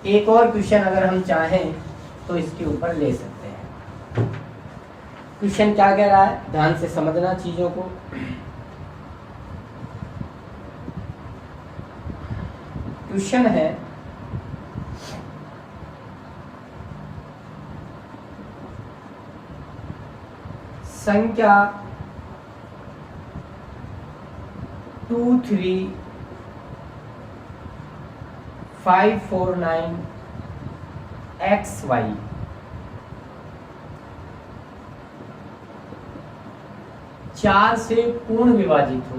एक और क्वेश्चन अगर हम चाहें तो इसके ऊपर ले सकते हैं। क्वेश्चन क्या कह रहा है, ध्यान से समझना चीजों को। क्वेश्चन है संख्या 23549 XY 4 से पूर्ण विभाजित हो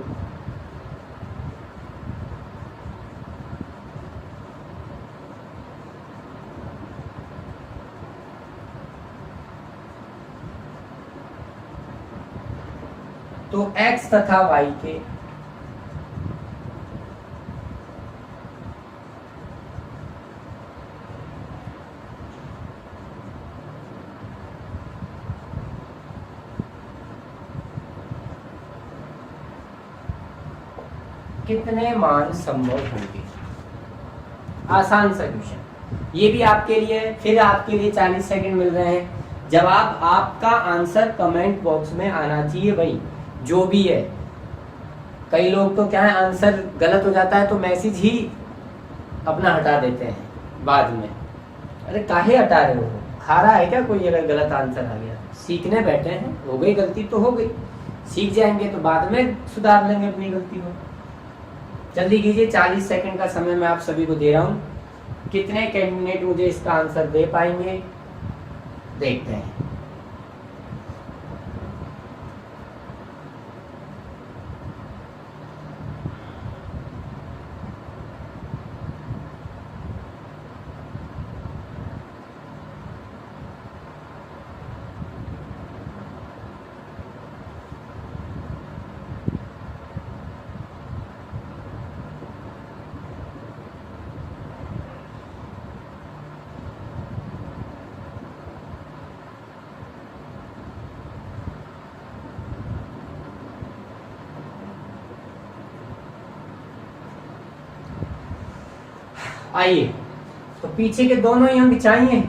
तो x तथा y के कितने मान संभव होंगे। आसान सा क्वेश्चन, ये भी आपके लिए, फिर आपके लिए 40 सेकंड मिल रहे हैं। जवाब आपका आंसर कमेंट बॉक्स में आना चाहिए भाई, जो भी है। कई लोग तो क्या है, आंसर गलत हो जाता है तो मैसेज ही अपना हटा देते हैं बाद में। अरे काहे हटा रहे हो, खा रहा है क्या कोई अगर गलत आंसर आ गया? सीखने बैठे हैं, हो गई गलती तो हो गई, सीख जाएंगे तो बाद में सुधार लेंगे अपनी गलती को। जल्दी कीजिए, 40 सेकंड का समय मैं आप सभी को दे रहा हूँ। कितने कैंडिडेट मुझे इसका आंसर दे पाएंगे, देखते हैं। आइए, तो पीछे के दोनों ही अंक चाहिए,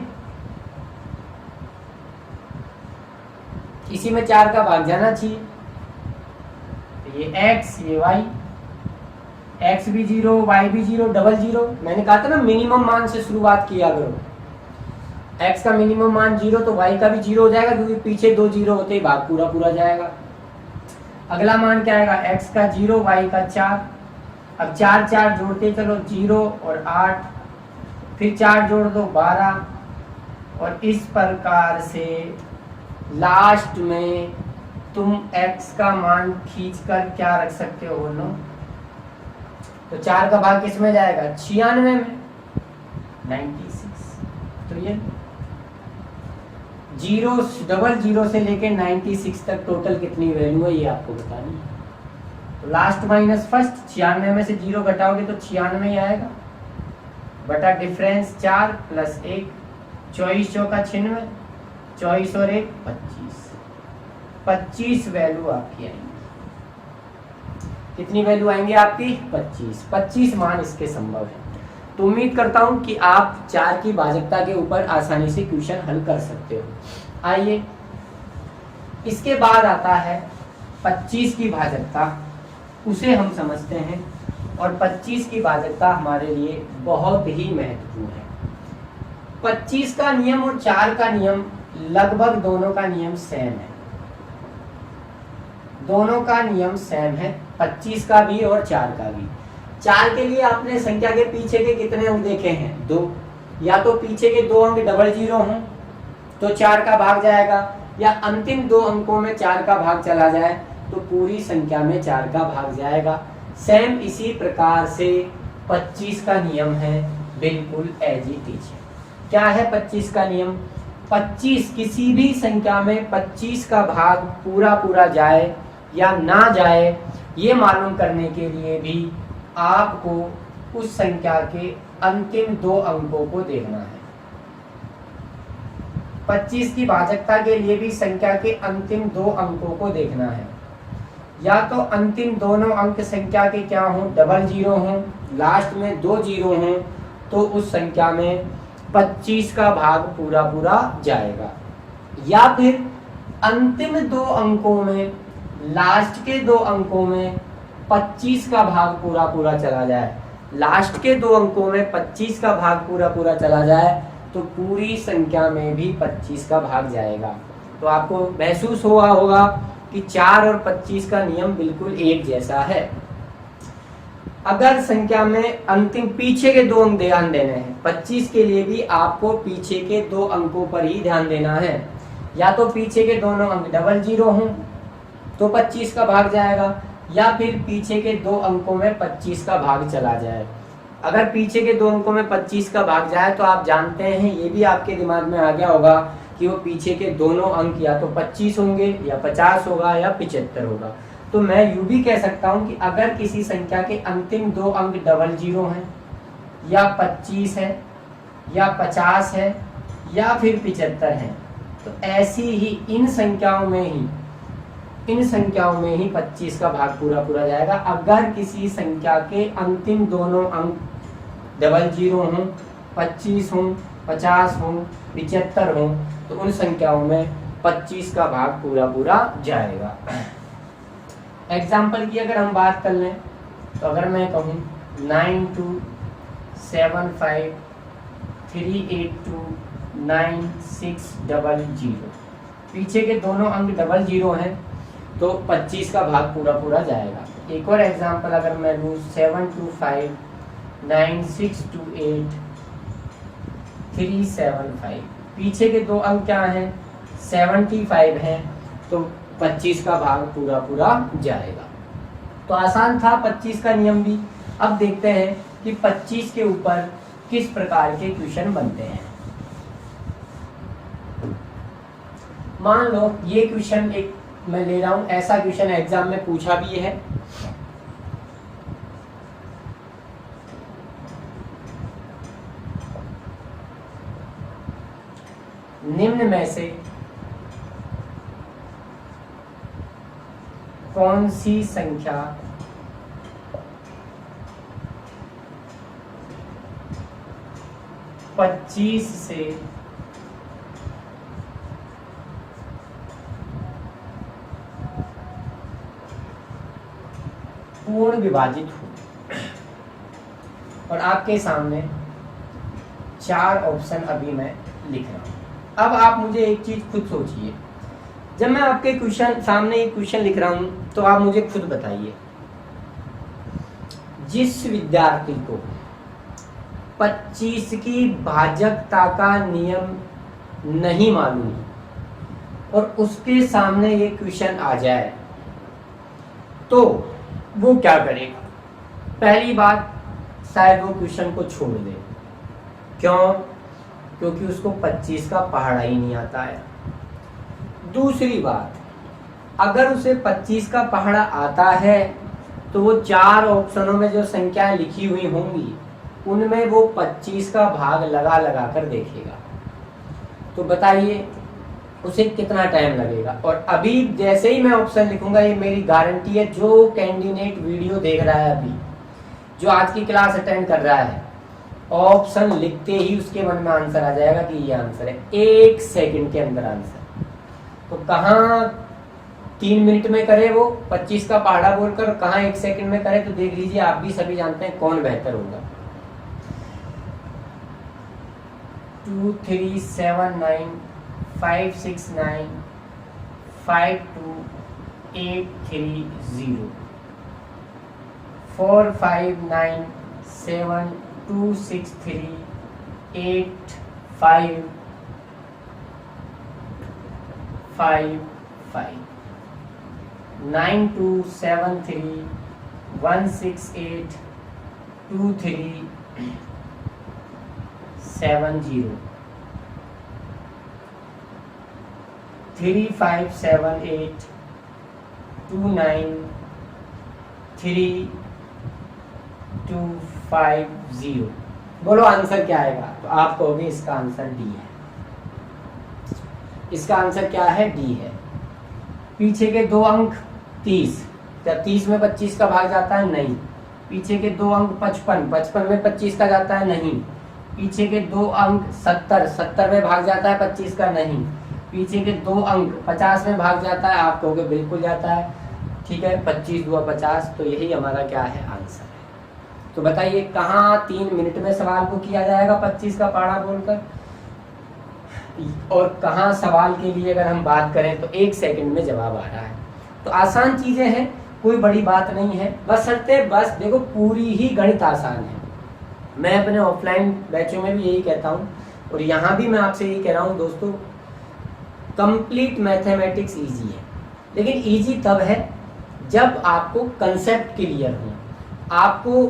इसी में 4 का भाग जाना चाहिए। ये x, ये y, x भी 0, y भी 0, डबल 0। मैंने कहा था ना मिनिमम मान से शुरुआत किया करो। x का मिनिमम मान 0 तो y का भी 0 हो जाएगा, क्योंकि पीछे 2 0 होते ही भाग पूरा पूरा जाएगा। अगला मान क्या आएगा, x का 0, y का 4। अब 4 4 जोड़ते चलो, 0 और 8, फिर 4 जोड़ दो 12, और इस प्रकार से लास्ट में तुम x का मान खींचकर क्या रख सकते हो बोलो? तो 4 का भाग किस में जाएगा, 96 में, 96। तो ये 0 से लेके 96 तक टोटल कितनी वैल्यू है ये आपको बतानी है। तो लास्ट माइनस फर्स्ट, 96 में से 0 घटाओगे तो 96 ही आएगा, बटा डिफरेंस 4 प्लस 1, 24 चौका 96, 24 और 1 25, 25 वैल्यू आपकी आएंगी। कितनी वैल्यू आएंगी आपकी, 25। 25 मान इसके संभव है। तो उम्मीद करता हूं कि आप 4 की भाजकता के ऊपर आसानी से क्वेश्चन हल कर सकते हो। आइए, इसके बाद आता है 25 की भाजकता, उसे हम समझते हैं। और 25 की भाजकता हमारे लिए बहुत ही महत्वपूर्ण है। 25 का नियम और 4 का नियम लगभग दोनों का नियम सेम है, दोनों का नियम सेम है, 25 का भी और 4 का भी। 4 के लिए आपने संख्या के पीछे के कितने अंक देखे हैं, 2। या तो पीछे के 2 अंक डबल 0 हों तो 4 का भाग जाएगा, या अंतिम 2 अंकों में 4 का भाग चला जाए तो पूरी संख्या में 4 का भाग जाएगा। सेम इसी प्रकार से 25 का नियम है, बिल्कुल एज इट इज। क्या है 25 का नियम, 25 किसी भी संख्या में 25 का भाग पूरा पूरा जाए या ना जाए, ये मालूम करने के लिए भी आपको उस संख्या के अंतिम 2 अंकों को देखना है। 25 की भाजकता के लिए भी संख्या के अंतिम 2 अंकों को देखना है। या तो अंतिम दोनों अंक संख्या के क्या हों, डबल 0 हों, लास्ट में 2 0 हों, तो उस संख्या में 25 का भाग पूरा पूरा जाएगा। या फिर अंतिम 2 अंकों में, लास्ट के 2 अंकों में 25 का भाग पूरा पूरा चला जाए। लास्ट के 2 अंकों में 25 का भाग पूरा पूरा चला जाए तो पूरी संख्या में भी 25 का भाग जाएगा। तो आपको महसूस हुआ होगा कि 4 और 25 का नियम बिल्कुल एक जैसा है। अगर संख्या में अंतिम पीछे के 2 अंक ध्यान देने हैं, 25 के लिए भी आपको पीछे के 2 अंकों पर ही ध्यान देना है। या तो पीछे के दोनों अंक डबल 0 हों तो 25 का भाग जाएगा, या फिर पीछे के 2 अंकों में 25 का भाग चला जाए। अगर पीछे के 2 अंकों में 25 का भाग जाए तो आप जानते हैं, ये भी आपके दिमाग में आ गया होगा कि वो पीछे के दोनों अंक या तो 25 होंगे या 50 होगा या 75 होगा। तो मैं यूं भी कह सकता हूं कि अगर किसी संख्या के अंतिम 2 अंक डबल जीरो हैं, या 25 है, या 50 है, या फिर 75 है, तो ऐसी ही इन संख्याओं में ही 25 का भाग पूरा पूरा जाएगा। अगर किसी संख्या के अंतिम दोनों अंक डबल जीरो हों, 25 हों, 50 हों, 75 हों, तो उन संख्याओं में 25 का भाग पूरा पूरा जाएगा। एग्जाम्पल की अगर हम बात कर लें, तो अगर मैं कहूँ 927538296000, पीछे के दोनों अंक डबल जीरो हैं, तो 25 का भाग पूरा पूरा जाएगा। एक और एग्जाम्पल अगर मैं लूँ 7259628375, पीछे के दो अंक क्या हैं, 75 हैं, तो 25 का भाग पूरा पूरा जाएगा। तो आसान था 25 का नियम भी। अब देखते हैं कि 25 के ऊपर किस प्रकार के क्वेश्चन बनते हैं। मान लो ये क्वेश्चन एक मैं ले रहा हूं, ऐसा क्वेश्चन एग्जाम में पूछा भी है। निम्न में से कौन सी संख्या पच्चीस से पूर्ण विभाजित हो। और आपके सामने 4 ऑप्शन अभी मैं लिख रहा हूं। अब आप मुझे एक चीज खुद सोचिए, जब मैं आपके क्वेश्चन सामने एक क्वेश्चन लिख रहा हूं, तो आप मुझे खुद बताइए, जिस विद्यार्थी को 25 की भाजकता का नियम नहीं मालूम और उसके सामने ये क्वेश्चन आ जाए, तो वो क्या करेगा? पहली बात, शायद वो क्वेश्चन को छोड़ दे। क्यों? क्योंकि उसको 25 का पहाड़ा ही नहीं आता है। दूसरी बात, अगर उसे 25 का पहाड़ा आता है, तो वो 4 ऑप्शनों में जो संख्याएं लिखी हुई होंगी, उनमें वो 25 का भाग लगा लगा कर देखेगा। तो बताइए उसे कितना टाइम लगेगा? और अभी जैसे ही मैं ऑप्शन लिखूंगा, ये मेरी गारंटी है, जो कैंडिडेट वीडियो देख रहा है अभी, जो आज की क्लास अटेंड कर रहा है, ऑप्शन लिखते ही उसके मन में आंसर आ जाएगा कि ये आंसर है, 1 सेकंड के अंदर आंसर। तो कहाँ 3 मिनट में करे वो 25 का पहाड़ा बोलकर, कहाँ 1 सेकंड में करे? तो देख लीजिए, आप भी सभी जानते हैं कौन बेहतर होगा। 2 3 7 9 5 6 9 5 2 8 3 0 4 5 9 7 2 6 3 8 5 5 5 9 2 7 3 1 6 8 2 3 7 0 3 5 7 8 2 9 3 2 5 0। बोलो आंसर क्या आएगा? तो आप कहोगे इसका आंसर डी है। इसका आंसर क्या है? डी है। पीछे के 2 अंक 30, क्या 30 में 25 का भाग जाता है? नहीं। पीछे के 2 अंक 55, 55 में 25 का जाता है? नहीं। पीछे के 2 अंक 70, 70 में भाग जाता है 25 का? नहीं। पीछे के 2 अंक 50 में भाग जाता है? आप कहोगे बिल्कुल जाता है। ठीक है, 25 2 50, तो यही हमारा क्या है? आंसर है। तो बताइए कहाँ 3 मिनट में सवाल को किया जाएगा 25 का पहाड़ा बोलकर, और कहाँ सवाल के लिए अगर हम बात करें तो 1 सेकंड में जवाब आ रहा है। तो आसान चीजें हैं, कोई बड़ी बात नहीं है। बस देखो, पूरी ही गणित आसान है। मैं अपने ऑफलाइन बैचों में भी यही कहता हूँ, और यहाँ भी मैं आपसे यही कह रहा हूँ दोस्तों, कंप्लीट मैथमेटिक्स इजी है। लेकिन इजी तब है जब आपको कंसेप्ट क्लियर हो, आपको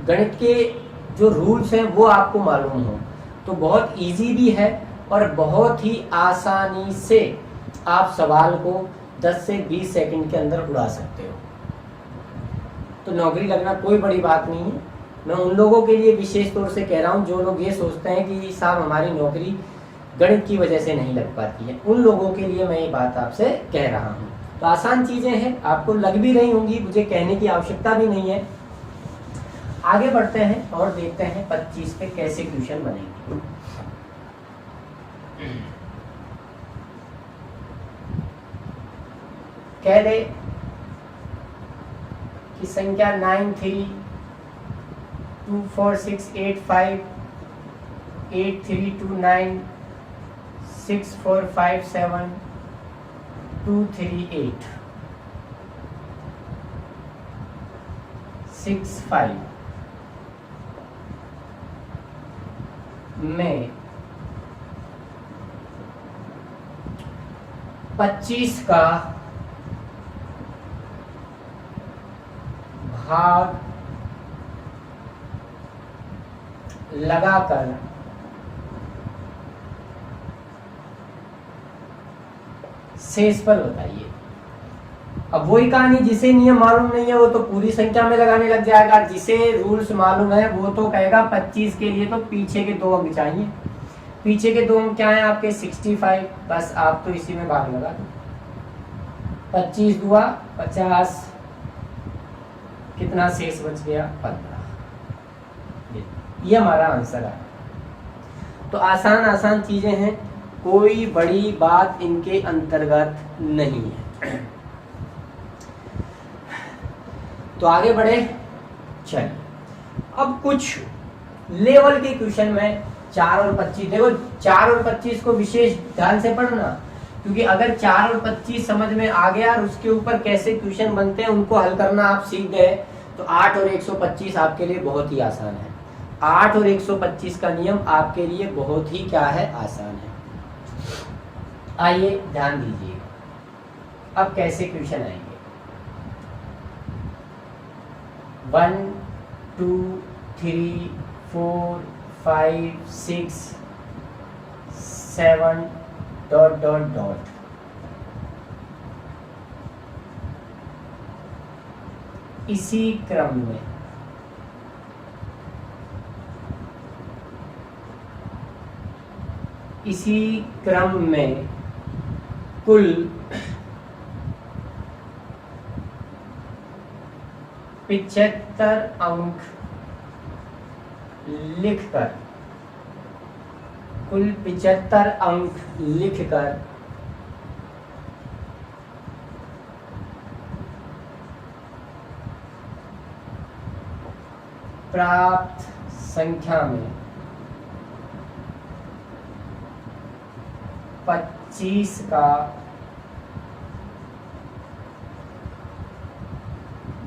गणित के जो रूल्स हैं वो आपको मालूम हो, तो बहुत इजी भी है और बहुत ही आसानी से आप सवाल को 10 से 20 सेकंड के अंदर उड़ा सकते हो। तो नौकरी लगना कोई बड़ी बात नहीं है। मैं उन लोगों के लिए विशेष तौर से कह रहा हूँ जो लोग ये सोचते हैं कि साहब हमारी नौकरी गणित की वजह से नहीं लग पाती है, उन लोगों के लिए मैं ये बात आपसे कह रहा हूँ। तो आसान चीज़ें हैं, आपको लग भी रही होंगी, मुझे कहने की आवश्यकता भी नहीं है। आगे बढ़ते हैं और देखते हैं 25 पे कैसे क्वेश्चन बनेंगे। कह दे कि संख्या 93246883296457 में 25 का भाग लगाकर शेष पर बताइए। अब वही कहानी, जिसे नियम मालूम नहीं है वो तो पूरी संख्या में लगाने लग जाएगा, जिसे रूल्स मालूम है वो तो कहेगा 25 के लिए तो पीछे के 2 अंक चाहिए। पीछे के 2 अंक क्या है आपके 65, बस आप तो इसी में भाग लगा दो। 25 दुआ 50, कितना शेष बच गया 15। ये हमारा आंसर है। तो आसान आसान चीजें हैं, कोई बड़ी बात इनके अंतर्गत नहीं है। तो आगे बढ़े, चलिए अब कुछ लेवल के क्वेश्चन में 4 और 25, देखो 4 और 25 को विशेष ध्यान से पढ़ना, क्योंकि अगर 4 और 25 समझ में आ गया और उसके ऊपर कैसे क्वेश्चन बनते हैं उनको हल करना आप सीख गए, तो 8 और 125 आपके लिए बहुत ही आसान है। 8 और 125 का नियम आपके लिए बहुत ही क्या है, आसान है। आइए ध्यान दीजिए अब कैसे क्वेश्चन आएंगे। 1 2 3 4 5 6 7 ... इसी क्रम में कुल 75 अंक लिखकर प्राप्त संख्या में 25 का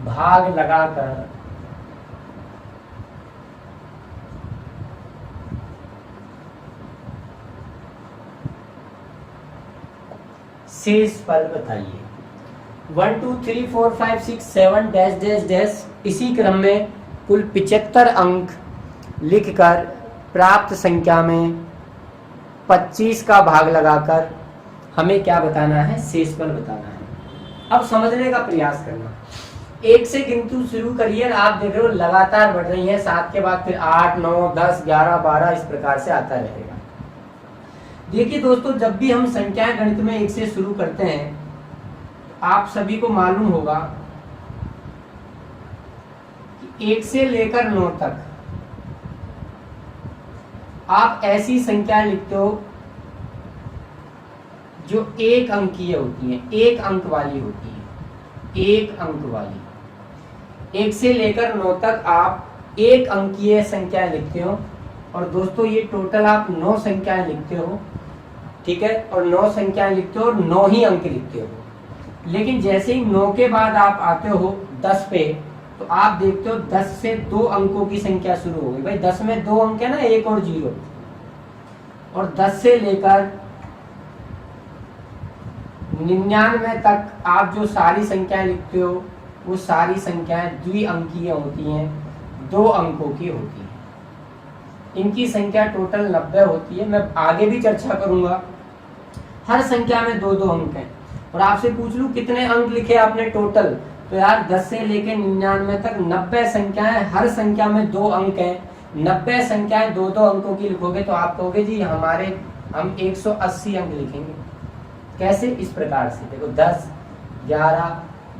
भाग लगाकर शेष फल बताइए। 1 2 3 4 5 6 7 ... इसी क्रम में कुल 75 अंक लिखकर प्राप्त संख्या में 25 का भाग लगाकर हमें क्या बताना है, शेष फल बताना है। अब समझने का प्रयास करना, 1 से गिनती शुरू करिए, आप देख रहे हो लगातार बढ़ रही है, 7 के बाद फिर 8 9 10 11 12 इस प्रकार से आता रहेगा। देखिए दोस्तों, जब भी हम संख्याएं गणित में 1 से शुरू करते हैं, आप सभी को मालूम होगा कि 1 से लेकर 9 तक आप ऐसी संख्याएं लिखते हो जो 1 अंकीय होती हैं, 1 अंक वाली होती है, 1 अंक वाली। 1 से लेकर 9 तक आप 1 अंकीय संख्याएं लिखते हो। और दोस्तों ये टोटल आप 9 संख्याएं लिखते हो, ठीक है, और 9 संख्याएं लिखते हो और 9 ही अंक लिखते हो। लेकिन जैसे ही 9 के बाद आप आते हो 10 पे, तो आप देखते हो 10 से 2 अंकों की संख्या शुरू हो गई। भाई 10 में 2 अंक है ना, 1 और 0। और 10 से लेकर 99 तक आप जो सारी संख्याएं लिखते हो वो सारी संख्याएं द्विअंकीय होती हैं, 2 अंकों की होती हैं। इनकी संख्या टोटल 90 होती है। मैं आगे भी चर्चा करूंगा। हर संख्या में 2-2 अंक हैं। और आपसे पूछ लूं कितने अंक लिखे आपने टोटल, तो यार 10 से लेके 99 तक 90 संख्याएं, हर संख्या में 2 अंक हैं, 90 संख्याएं 2-2 अंकों की लिखोगे तो आप कहोगे जी हम 180 अंक लिखेंगे। कैसे? इस प्रकार से देखो 10, 11,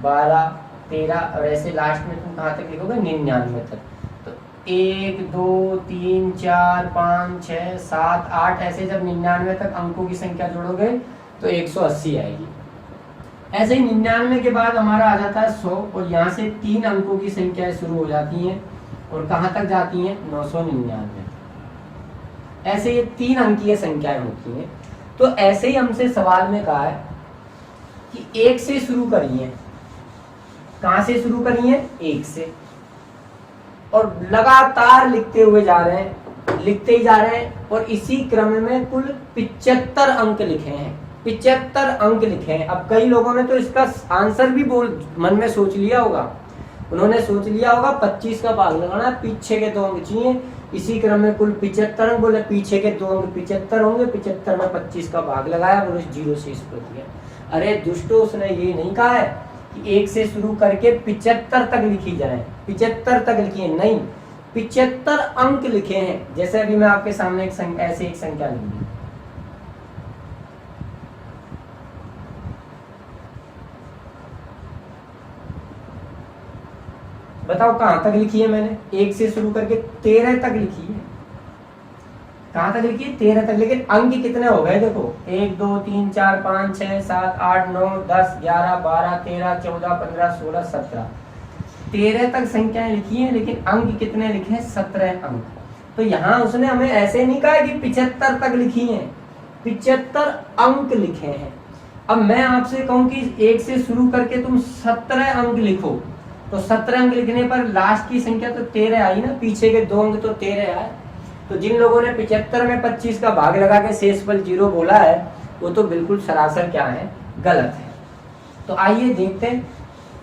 12, 13 और ऐसे लास्ट में तुम कहाँ तक लिखोगे? 99 तक। तो 1, 2, 3, 4, 5, 6, 7, 8 ऐसे जब 99 तक अंकों की संख्या जोड़ोगे तो 180 आएगी। ऐसे ही 99 के बाद हमारा आ जाता है 100 और यहाँ से 3 अंकों की संख्याएं शुरू हो जाती हैं और कहाँ तक जाती हैं? 999। ऐसे ये 3 अंकीय संख्याएं होती हैं। तो ऐसे ही हमसे सवाल में कहा है कि 1 से शुरू करिए। कहां से शुरू करिए? 1 से, और लगातार लिखते हुए जा रहे हैं, लिखते ही जा रहे हैं और इसी क्रम में कुल 75 अंक लिखे हैं। 75 अंक लिखे हैं। अब कई लोगों ने तो इसका आंसर भी मन में सोच लिया होगा, उन्होंने सोच लिया होगा 25 का भाग लगाना, पीछे के 2 अंक चाहिए, इसी क्रम में कुल 75 अंक, बोले पीछे के 2 अंक 75 होंगे, 75 में 25 का भाग लगाया, बोले 0 से इसको दिया। अरे दुष्टो, उसने ये नहीं कहा है कि 1 से शुरू करके 75 तक लिखी जाए, 75 तक लिखिए, नहीं, 75 अंक लिखे हैं। जैसे अभी मैं आपके सामने एक संख्या लिख दी, बताओ कहां तक लिखी है मैंने? 1 से शुरू करके 13 तक लिखी है। कहां तक लिखी है? 13 तक। लेकिन अंक कितने हो गए? देखो 1, 2, 3, 4, 5, 6, 7, 8, 9, 10, 11, 12, 13, 14, 15, 16, 17, 13 तक संख्याएं लिखी हैं, लेकिन अंक कितने लिखे हैं? 17 अंक। तो यहाँ उसने हमें ऐसे नहीं कहा कि 75 तक लिखी हैं, 75 अंक लिखे हैं। अब मैं आपसे कहूं कि 1 से शुरू करके तुम 17 अंक लिखो, तो 17 अंक लिखने पर लास्ट की संख्या तो 13 आई ना, पीछे के 2 अंक तो 13 आए। तो जिन लोगों ने 75 में 25 का भाग लगा के शेषफल 0 बोला है, वो तो बिल्कुल सरासर क्या है? गलत है। तो आइए देखते हैं,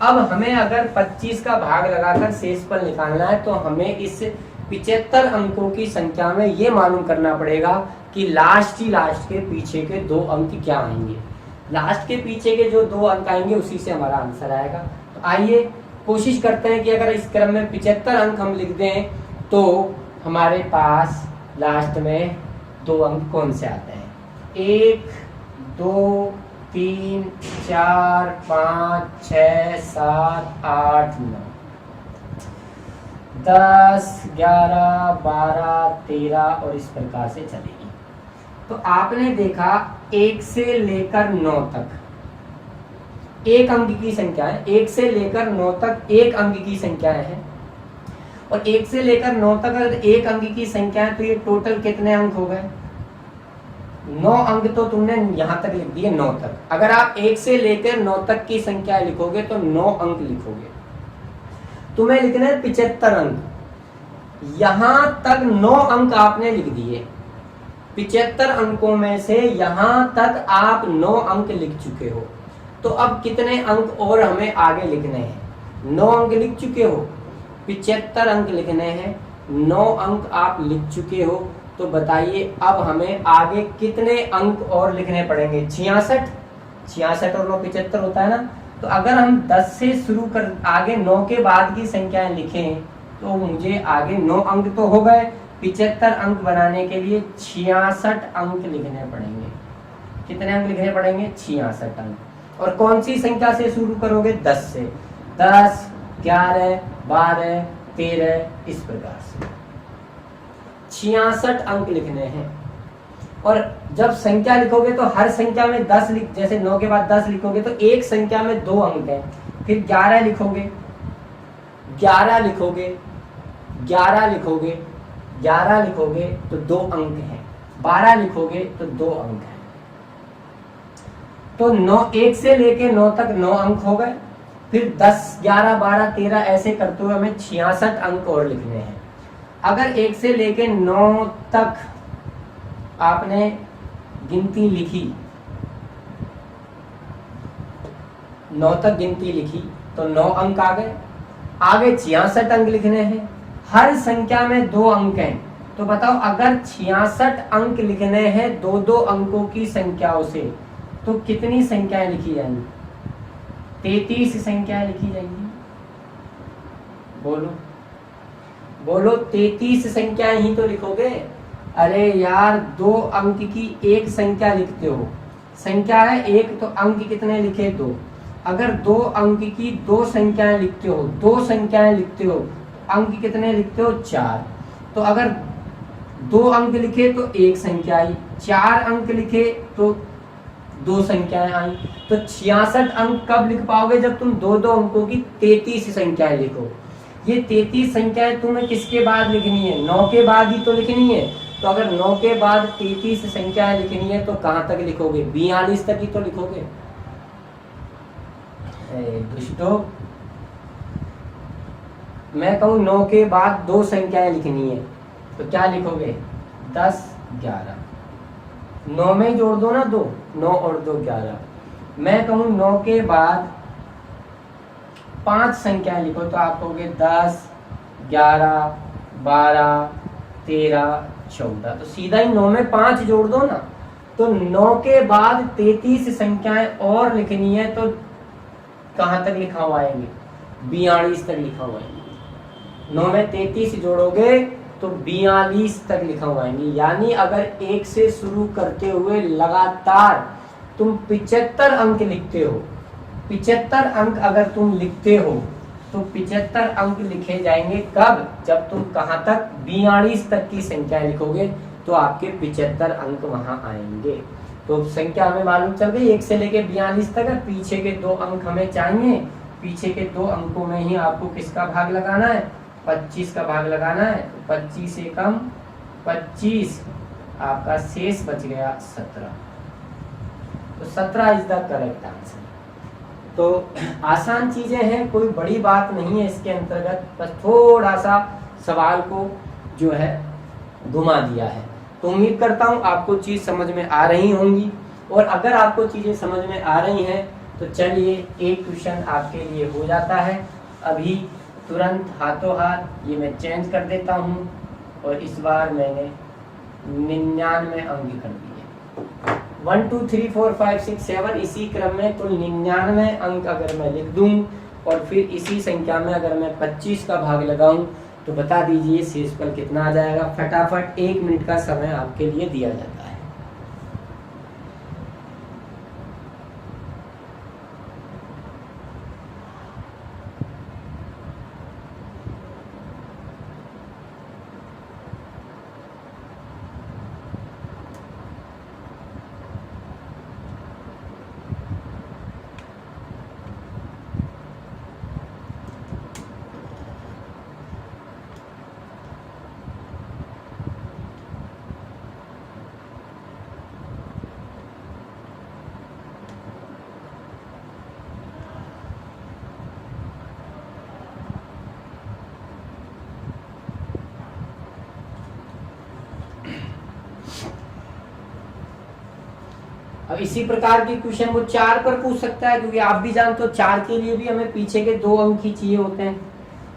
अब हमें अगर 25 का भाग लगाकर शेषफल निकालना है तो हमें इस 75 अंकों की संख्या में ये मालूम करना पड़ेगा कि लास्ट के पीछे के 2 अंक क्या आएंगे। लास्ट के पीछे के जो 2 अंक आएंगे उसी से हमारा आंसर आएगा। तो आइए कोशिश करते हैं कि अगर इस क्रम में 75 अंक हम लिख दें तो हमारे पास लास्ट में 2 अंक कौन से आते हैं? 1, 2, 3, 4, 5, 6, 7, 8, 9, 10, 11, 12, 13 और इस प्रकार से चलेगी। तो आपने देखा 1 से लेकर 9 तक 1 अंक की संख्या है, 1 से लेकर 9 तक 1 अंक की संख्या है, और 1 से लेकर 9 तक अगर 1 अंक की संख्या है तो ये टोटल कितने अंक हो गए? 9 अंक तो तुमने यहां तक लिख दिए, 9 तक। अगर आप 1 से लेकर 9 तक की संख्या लिखोगे तो 9 अंक लिखोगे। तुम्हें लिखना है 75 अंक। यहां तक 9 अंक आपने लिख दिए। 75 अंकों में से यहां तक आप 9 अंक लिख चुके हो। तो अब कितने अंक और हमें आगे लिखने हैं? 9 अंक लिख चुके हो, 75 अंक लिखने हैं, 9 अंक आप लिख चुके हो। तो बताइए अब हमें आगे कितने अंक और लिखने पड़ेंगे? 66, 66 और 9 75 होता है ना। तो अगर हम 10 से शुरू कर आगे 9 के बाद की संख्याएं लिखें तो मुझे आगे 9 अंक तो हो गए, 75 अंक बनाने के लिए 66 अंक लिखने पड़ेंगे। कितने अंक लिखने पड़ेंगे? 66 अंक। और कौन सी संख्या से शुरू करोगे? 10 से। 10, 11, 12, 13 इस प्रकार से 66 अंक लिखने हैं। और जब संख्या लिखोगे तो हर संख्या में 10 जैसे 9 के बाद 10 लिखोगे तो एक संख्या में 2 अंक हैं। फिर 11 लिखोगे, 11 लिखोगे, 11 लिखोगे, 11 लिखोगे तो 2 अंक हैं, 12 लिखोगे तो 2 अंक हैं। तो 9 1 से लेके 9 तक 9 अंक हो गए। फिर 10, 11, 12, 13 ऐसे करते हुए हमें 66 अंक और लिखने हैं। अगर 1 से लेके 9 तक आपने गिनती लिखी, 9 तक गिनती लिखी तो 9 अंक आ गए। आगे 66 अंक लिखने हैं, हर संख्या में 2 अंक हैं। तो बताओ अगर 66 अंक लिखने हैं 2-2 अंकों की संख्याओं से तो कितनी संख्याएं लिखी जाएंगी? 33 संख्याएं लिखी जाएंगी। बोलो बोलो, 33 संख्याएं ही तो लिखोगे। अरे यार, 2 अंक की एक संख्या लिखते हो, संख्या है एक तो अंक कितने लिखे? 2। अगर 2 अंक की 2 संख्याएं लिखते हो, 2 संख्याएं लिखते हो, अंक कितने लिखते हो? 4। तो अगर 2 अंक लिखे तो एक संख्या आई, 4 अंक लिखे तो 2 संख्याएं आई। तो 66 अंक कब लिख पाओगे? जब तुम 2-2 अंकों की 33 संख्याएं लिखो। ये 33 संख्याएं तुम्हें किसके बाद लिखनी है? 9 के बाद ही तो लिखनी है। तो अगर 9 के बाद 33 संख्याएं लिखनी है तो कहाँ तक लिखोगे? 42 तक ही तो लिखोगे। दुष्टो, मैं कहूँ 9 के बाद 2 संख्याएं लिखनी है तो क्या लिखोगे? 10, 11। 9 में जोड़ दो ना 2, 9 और 2 11। मैं कहूँ 9 के बाद 5 संख्याएं लिखो तो आप कहोगे 10, 11, 12, 13, 14। तो सीधा ही 9 में 5 जोड़ दो ना। तो 9 के बाद 33 संख्याएं और लिखनी है तो कहाँ तक लिखा हुआ आएंगे? 42 तक लिखा हुआ आएंगे। 9 में 33 जोड़ोगे तो 42 तक लिखा हुआ आएंगे। यानी अगर 1 से शुरू करते हुए लगातार तुम 75 अंक लिखते हो, 75 अंक अगर तुम लिखते हो तो 75 अंक लिखे जाएंगे कब? जब तुम कहाँ तक? 42 तक की संख्या लिखोगे तो आपके 75 अंक वहां आएंगे। तो संख्या हमें मालूम चल गई 1 से लेके 42 तक है। पीछे के 2 अंक हमें चाहिए। पीछे के 2 अंकों में ही आपको किसका भाग लगाना है? 25 का भाग लगाना है। तो 25 एकम 25, आपका शेष बच गया 17। तो 17 इज द करेक्ट आंसर। तो आसान चीजें हैं, कोई बड़ी बात नहीं है इसके अंतर्गत, बस थोड़ा सा सवाल को जो है घुमा दिया है। तो उम्मीद करता हूँ आपको चीज समझ में आ रही होंगी। और अगर आपको चीजें समझ में आ रही हैं तो चलिए एक क्वेश्चन आपके लिए हो जाता है अभी तुरंत हाथों हाथ। ये मैं चेंज कर देता हूँ और इस बार मैंने 99 अंक कर दिए। 1 2 3 4 5 6 7 इसी क्रम में कुल 99 अंक अगर मैं लिख दूं और फिर इसी संख्या में अगर मैं 25 का भाग लगाऊं तो बता दीजिए शेषफल कितना आ जाएगा? फटाफट 1 मिनट का समय आपके लिए दिया जाता है। अब इसी प्रकार के क्वेश्चन वो 4 पर पूछ सकता है, क्योंकि आप भी जानते हो 4 के लिए भी हमें पीछे के 2 अंक ही चाहिए होते हैं।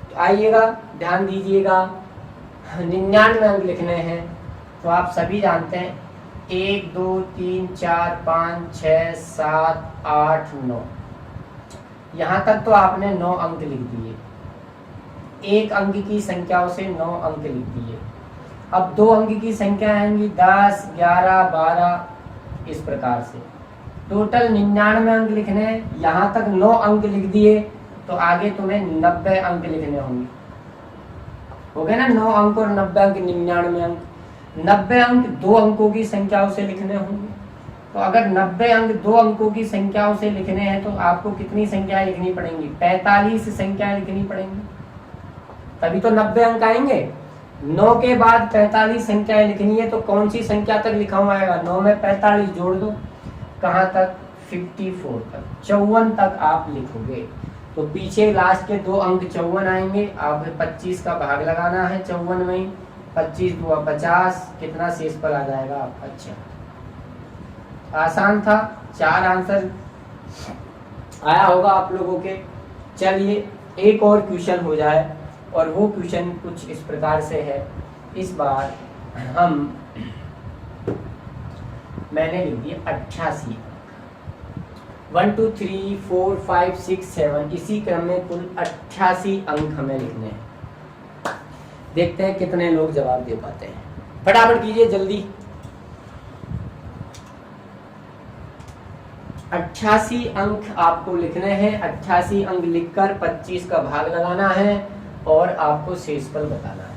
तो आइएगा, ध्यान दीजिएगा, 99 अंक लिखने हैं। तो आप सभी जानते हैं 1 2 3 4 5 6 7 8 9, यहाँ तक तो आपने 9 अंक लिख दिए। 1 अंक की संख्याओं से 9 अंक लिख दिए। अब 2 अंक की संख्या आएंगी 10, 11, 12, इस प्रकार से टोटल 99 अंक लिखने हैं। यहाँ तक 9 अंक लिख दिए तो आगे तुम्हें 90 अंक लिखने होंगे। हो गए ना 9 अंक और 90 अंक, 99 अंक। 90 अंक 2 अंकों की संख्याओं से लिखने होंगे। तो अगर 90 अंक 2 अंकों की संख्याओं से लिखने हैं तो आपको कितनी संख्याएं लिखनी पड़ेंगी? 45 संख्याएं लिखनी पड़ेंगी, तभी तो 90 अंक आएंगे। 9 के बाद 45 संख्याएं लिखनी है तो कौन सी संख्या तक लिखा हुआ आएगा? 9 में 45 जोड़ दो, कहाँ तक? 54 तक, 54 तक आप लिखोगे। तो पीछे लास्ट के 2 अंक 54 आएंगे। आप 25 का भाग लगाना है 54 में, 25 2 50, कितना शेषफल आ जाएगा? अच्छा, आसान था। 4 आंसर आया होगा आप लोगों के। चलिए एक और क्वेश्चन हो जाए, और वो क्वेश्चन कुछ इस प्रकार से है। इस बार मैंने लिख दिया 88। 1 2 3 4 5 6 7 इसी क्रम में कुल 88 अंक हमें लिखने हैं। देखते हैं कितने लोग जवाब दे पाते हैं। फटाफट कीजिए जल्दी। 88 अंक आपको लिखने हैं। 88 अंक लिखकर 25 का भाग लगाना है और आपको शेषफल बताना है।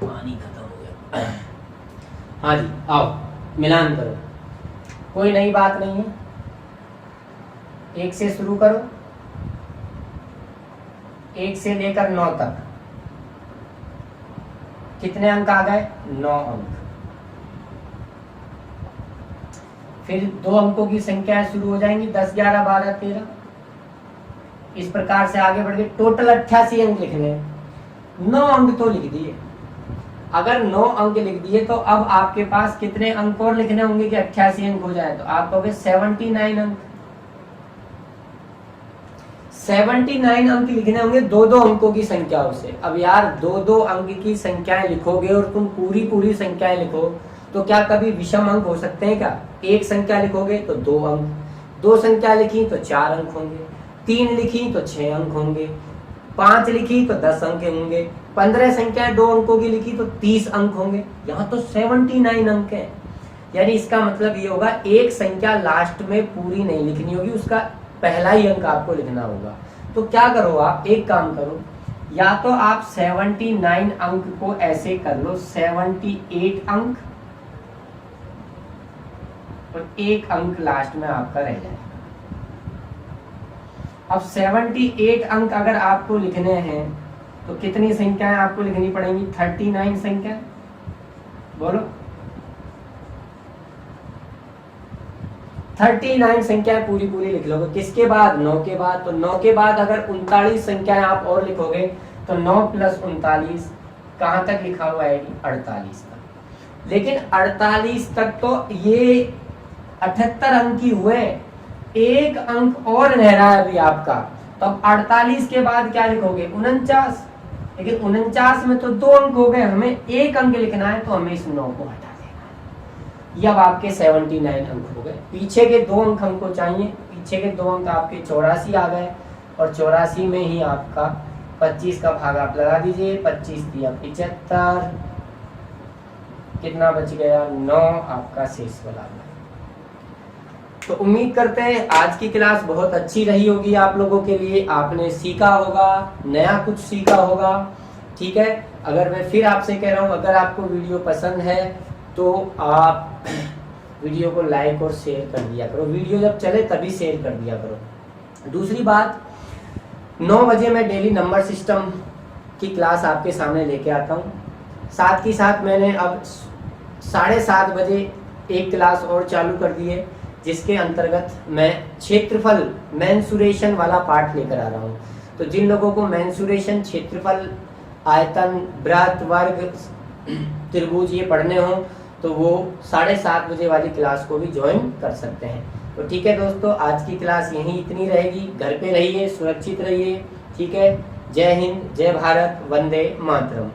पानी खत्म हो गया। हाँ जी, आओ मिलान करो। कोई नई बात नहीं है। 1 से शुरू करो, 1 से लेकर 9 तक कितने अंक आ गए? 9 अंक। फिर 2 अंकों की संख्या शुरू हो जाएंगी, 10 11 12 13। इस प्रकार से आगे बढ़ के टोटल 88 अंक लिखने हैं। 9 अंक तो लिख दिए। अगर 9 अंक लिख दिए तो अब आपके पास कितने अंक और लिखने होंगे कि 88 अंक हो जाए? तो आप कहोगे 79 अंक। 79 अंक लिखने होंगे 2-2 अंकों की संख्याओं से। अब यार 2-2 अंक की संख्याएं लिखोगे और तुम पूरी संख्याएं लिखो तो क्या कभी विषम अंक हो सकते हैं क्या? एक संख्या लिखोगे तो 2 अंक, 2 संख्या लिखी तो 4 अंक होंगे, 3 लिखी तो 6 अंक होंगे, 5 लिखी तो 10 अंक होंगे, 15 संख्याएं 2 अंकों की लिखी तो 30 अंक होंगे। यहाँ तो 79 अंक है। यानी इसका मतलब ये होगा एक संख्या लास्ट में पूरी नहीं लिखनी होगी, उसका पहला ही अंक आपको लिखना होगा। तो क्या करो आप, एक काम करो, या तो आप 79 अंक को ऐसे कर लो 78 अंक और 1 अंक लास्ट में आपका रह जाए। अब 78 अंक अगर आपको लिखने हैं तो कितनी संख्याएं आपको लिखनी पड़ेंगी? 39 संख्या। बोलो 39 संख्याएं पूरी लिख लोगे। किसके बाद? 9 के बाद। तो 9 के बाद अगर 39 संख्याएं आप और लिखोगे तो 9 + 39 कहां तक लिखा हुआ है? 48 तक। लेकिन 48 तक तो ये 78 अंक ही हुए, 1 अंक और रह रहा है अभी आपका। तो अब 48 के बाद क्या लिखोगे? 49। लेकिन 49 में तो 2 अंक हो गए, हमें 1 अंक लिखना है तो हमें इस 9 को हटा देना है। ये अब आपके 79 अंक हो गए। पीछे के 2 अंक हमको चाहिए। पीछे के 2 अंक आपके 84 आ गए और 84 में ही आपका 25 का भाग आप लगा दीजिए। 25 दिया 75, कितना बच गया? 9 आपका शेषफल आ गया। तो उम्मीद करते हैं आज की क्लास बहुत अच्छी रही होगी आप लोगों के लिए। आपने सीखा होगा, नया कुछ सीखा होगा। ठीक है, अगर मैं फिर आपसे कह रहा हूँ, अगर आपको वीडियो पसंद है तो आप वीडियो को लाइक और शेयर कर दिया करो। वीडियो जब चले तभी शेयर कर दिया करो। दूसरी बात, 9 बजे मैं डेली नंबर सिस्टम की क्लास आपके सामने लेके आता हूँ। साथ ही साथ मैंने अब 7:30 बजे एक क्लास और चालू कर दी है, जिसके अंतर्गत मैं क्षेत्रफल मेंसुरेशन वाला पार्ट लेकर आ रहा हूँ। तो जिन लोगों को मेंसुरेशन, क्षेत्रफल, आयतन, वृत्त, वर्ग, त्रिभुज ये पढ़ने हो तो वो 7:30 बजे वाली क्लास को भी ज्वाइन कर सकते हैं। तो ठीक है दोस्तों, आज की क्लास यहीं इतनी रहेगी। घर पे रहिए, सुरक्षित रहिए। ठीक है, जय हिंद, जय भारत, वंदे मातरम।